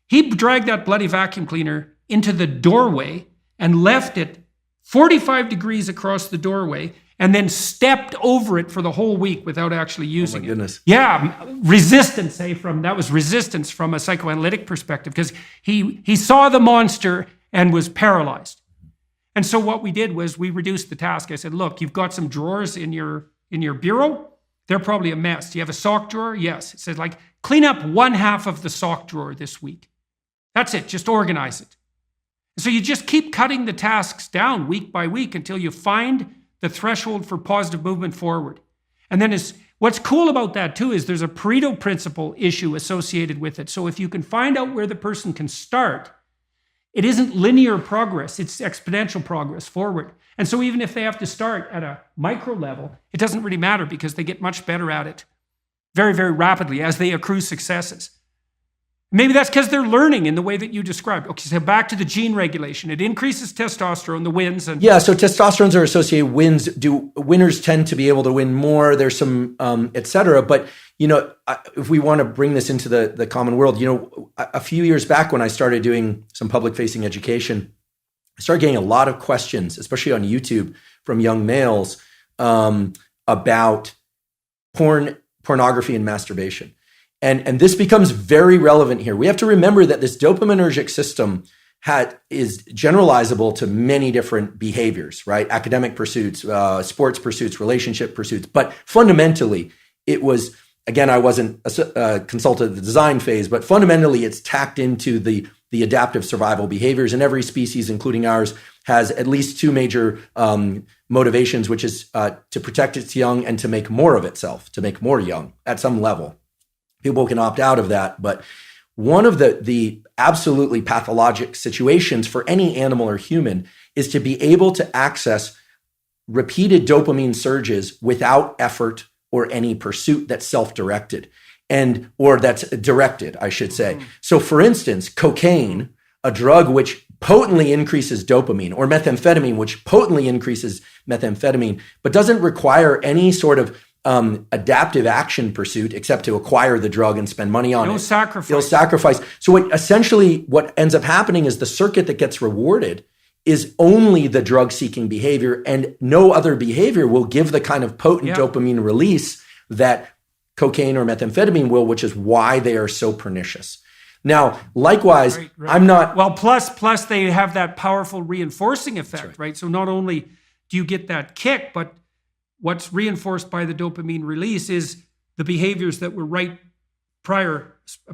he dragged that bloody vacuum cleaner into the doorway and left it 45 degrees across the doorway and then stepped over it for the whole week without actually using it. Oh my goodness. Yeah, resistance, that was resistance from a psychoanalytic perspective, because he saw the monster and was paralyzed. And so what we did was we reduced the task. I said, look, you've got some drawers in your bureau. They're probably a mess. Do you have a sock drawer? Yes. It said, clean up one half of the sock drawer this week. That's it. Just organize it. So you just keep cutting the tasks down week by week until you find the threshold for positive movement forward. And then what's cool about that too is there's a Pareto principle issue associated with it. So if you can find out where the person can start, it isn't linear progress, it's exponential progress forward. And so even if they have to start at a micro level, it doesn't really matter, because they get much better at it very, very rapidly as they accrue successes. Maybe that's because they're learning in the way that you described. Okay, so back to the gene regulation. It increases testosterone, the wins. Yeah, so testosterones are associated wins. Do winners tend to be able to win more? There's some, et cetera. But, if we want to bring this into the common world, a few years back when I started doing some public-facing education, I started getting a lot of questions, especially on YouTube, from young males about pornography and masturbation. And this becomes very relevant here. We have to remember that this dopaminergic system is generalizable to many different behaviors, right? Academic pursuits, sports pursuits, relationship pursuits. But fundamentally, it was, again, I wasn't a consultant at the design phase, but fundamentally it's tacked into the adaptive survival behaviors. And every species, including ours, has at least two major motivations, which is to protect its young and to make more of itself, to make more young at some level. People can opt out of that, but one of the absolutely pathologic situations for any animal or human is to be able to access repeated dopamine surges without effort or any pursuit that's self-directed or that's directed, I should say. So for instance, cocaine, a drug which potently increases dopamine, or methamphetamine, which potently increases methamphetamine, but doesn't require any sort of adaptive action pursuit except to acquire the drug and spend money on it. No sacrifice. So what ends up happening is the circuit that gets rewarded is only the drug-seeking behavior, and no other behavior will give the kind of potent dopamine release that cocaine or methamphetamine will, which is why they are so pernicious. Now, likewise, right. I'm not... Well, plus they have that powerful reinforcing effect, right? So not only do you get that kick, but what's reinforced by the dopamine release is the behaviors that were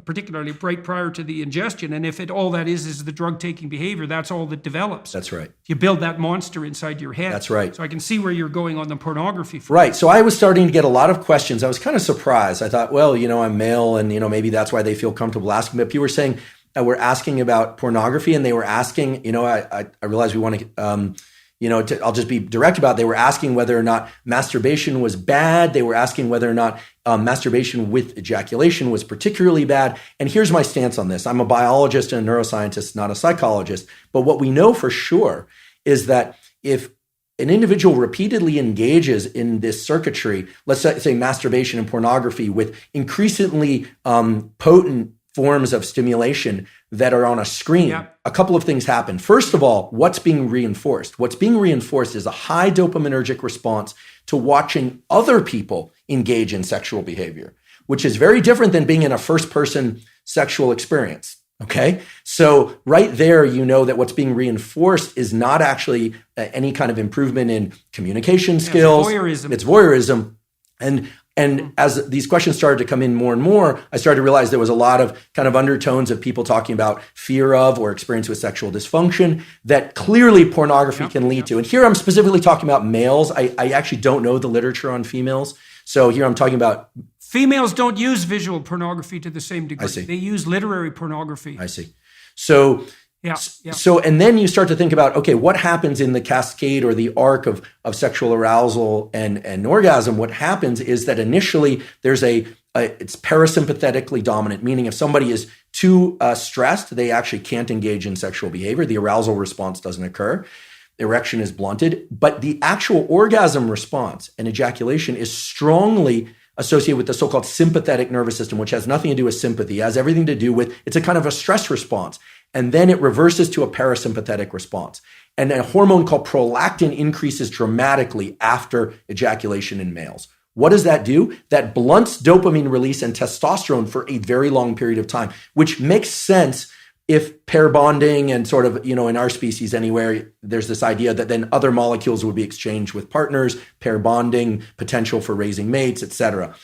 particularly right prior to the ingestion. And if all that is the drug-taking behavior, that's all that develops. That's right. You build that monster inside your head. That's right. So I can see where you're going on the pornography. Right. So I was starting to get a lot of questions. I was kind of surprised. I thought, well, I'm male and, maybe that's why they feel comfortable asking. But people were saying, we're asking about pornography, and they were asking, I realized we want to... I'll just be direct about it. They were asking whether or not masturbation was bad. They were asking whether or not masturbation with ejaculation was particularly bad. And here's my stance on this. I'm a biologist and a neuroscientist, not a psychologist. But what we know for sure is that if an individual repeatedly engages in this circuitry, let's say masturbation and pornography with increasingly potent forms of stimulation that are on a screen, a couple of things happen. First of all, what's being reinforced? What's being reinforced is a high dopaminergic response to watching other people engage in sexual behavior, which is very different than being in a first-person sexual experience. Okay? So right there, that what's being reinforced is not actually any kind of improvement in communication skills. It's voyeurism. And as these questions started to come in more and more, I started to realize there was a lot of kind of undertones of people talking about fear of or experience with sexual dysfunction that clearly pornography can lead to. And here I'm specifically talking about males. I actually don't know the literature on females. So here I'm talking about... Females don't use visual pornography to the same degree. I see. They use literary pornography. I see. So... So, and then you start to think about, okay, what happens in the cascade or the arc of sexual arousal and orgasm? What happens is that initially there's it's parasympathetically dominant, meaning if somebody is too stressed, they actually can't engage in sexual behavior. The arousal response doesn't occur. Erection is blunted, but the actual orgasm response and ejaculation is strongly associated with the so-called sympathetic nervous system, which has nothing to do with sympathy. It has everything to do with, it's a kind of a stress response. And then it reverses to a parasympathetic response. And a hormone called prolactin increases dramatically after ejaculation in males. What does that do? That blunts dopamine release and testosterone for a very long period of time, which makes sense if pair bonding and sort of, in our species anywhere, there's this idea that then other molecules would be exchanged with partners, pair bonding, potential for raising mates, etc.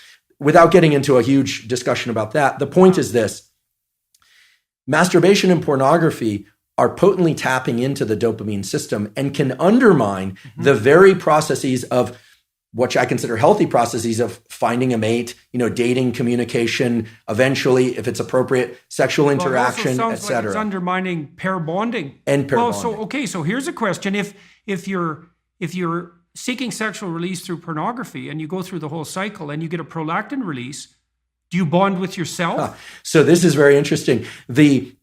Without getting into a huge discussion about that, the point is this. Masturbation and pornography are potently tapping into the dopamine system and can undermine the very processes of what I consider healthy processes of finding a mate, dating, communication, eventually, if it's appropriate, sexual interaction, etc. Like it's undermining pair bonding. And pair bonding. So here's a question. If you're seeking sexual release through pornography and you go through the whole cycle and you get a prolactin release, do you bond with yourself? So this is very interesting. The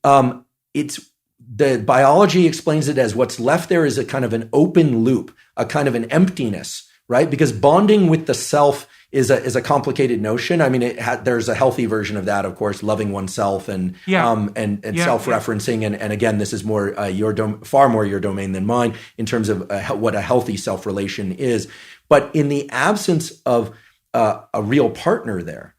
biology explains it as what's left there is a kind of an open loop, a kind of an emptiness, right? Because bonding with the self is a complicated notion. I mean, there's a healthy version of that, of course, loving oneself and self-referencing. And again, this is more far more your domain than mine in terms of what a healthy self-relation is. But in the absence of a real partner there,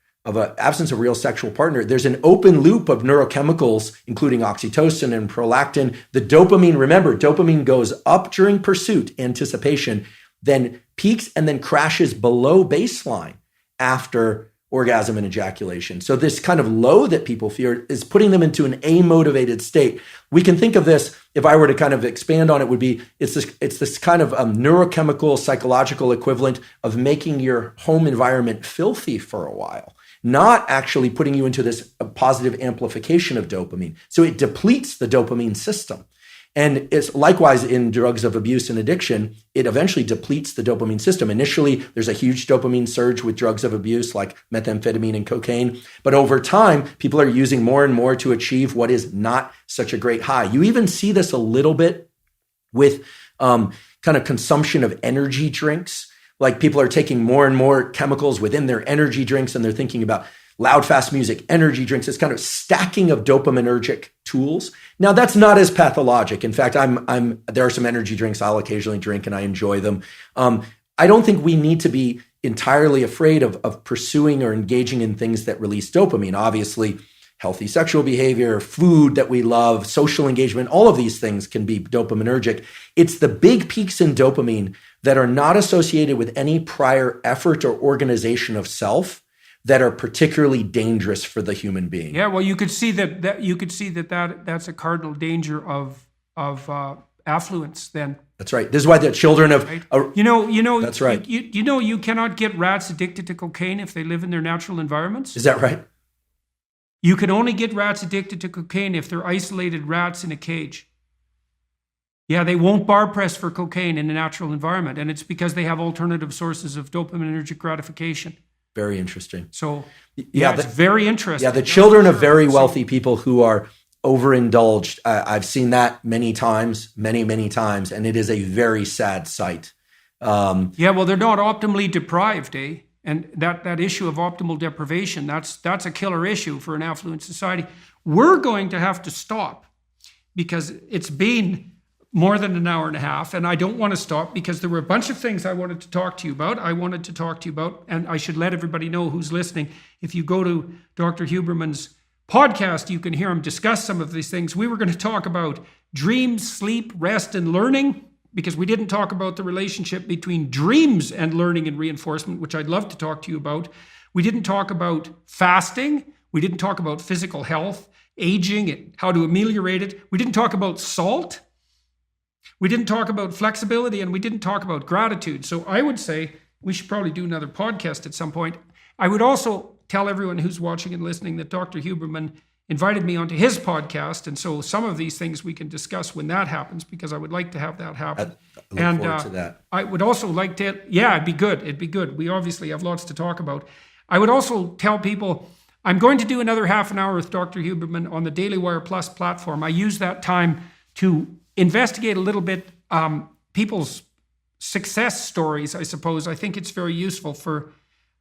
absence of real sexual partner, there's an open loop of neurochemicals, including oxytocin and prolactin. The dopamine, remember, dopamine goes up during pursuit, anticipation, then peaks and then crashes below baseline after orgasm and ejaculation. So this kind of low that people fear is putting them into an amotivated state. We can think of this, if I were to kind of expand on it, would be it's this kind of neurochemical, psychological equivalent of making your home environment filthy for a while. not actually putting you into this positive amplification of dopamine. So it depletes the dopamine system. And it's likewise in drugs of abuse and addiction, it eventually depletes the dopamine system. Initially, there's a huge dopamine surge with drugs of abuse like methamphetamine and cocaine. But over time, people are using more and more to achieve what is not such a great high. You even see this a little bit with kind of consumption of energy drinks. Like people are taking more and more chemicals within their energy drinks, and they're thinking about loud, fast music, energy drinks. It's kind of stacking of dopaminergic tools. Now, that's not as pathologic. In fact, there are some energy drinks I'll occasionally drink, and I enjoy them. I don't think we need to be entirely afraid of pursuing or engaging in things that release dopamine. Obviously, healthy sexual behavior, food that we love, social engagement, all of these things can be dopaminergic. It's the big peaks in dopamine that are not associated with any prior effort or organization of self that are particularly dangerous for the human being. Yeah, well, you could see that's a cardinal danger of affluence. Then that's right. This is why the children of right? That's right. You cannot get rats addicted to cocaine if they live in their natural environments. Is that right? You can only get rats addicted to cocaine if they're isolated rats in a cage. Yeah, they won't bar press for cocaine in a natural environment, and it's because they have alternative sources of dopaminergic gratification. Very interesting. So, it's very interesting. Yeah, the children of very wealthy people who are overindulged, I've seen that many times, many times, and it is a very sad sight. Well, they're not optimally deprived, eh? And that issue of optimal deprivation, that's a killer issue for an affluent society. We're going to have to stop because it's been more than an hour and a half, and I don't want to stop because there were a bunch of things I wanted to talk to you about. And I should let everybody know who's listening. If you go to Dr. Huberman's podcast, you can hear him discuss some of these things. We were going to talk about dreams, sleep, rest, and learning, because we didn't talk about the relationship between dreams and learning and reinforcement, which I'd love to talk to you about. We didn't talk about fasting. We didn't talk about physical health, aging, and how to ameliorate it. We didn't talk about salt. We didn't talk about flexibility, and we didn't talk about gratitude. So I would say we should probably do another podcast at some point. I would also tell everyone who's watching and listening that Dr. Huberman invited me onto his podcast. And so some of these things we can discuss when that happens, because I would like to have that happen. I look forward to that. I would also like to, it'd be good. It'd be good. We obviously have lots to talk about. I would also tell people, I'm going to do another half an hour with Dr. Huberman on the DailyWire Plus platform. I use that time to investigate a little bit people's success stories, I suppose. I think it's very useful for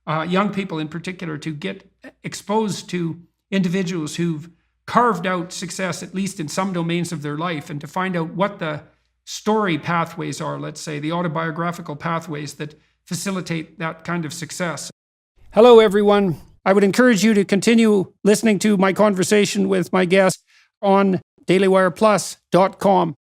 young people in particular to get exposed to individuals who've carved out success, at least in some domains of their life, and to find out what the story pathways are, let's say, the autobiographical pathways that facilitate that kind of success. Hello, everyone. I would encourage you to continue listening to my conversation with my guest on DailyWirePlus.com.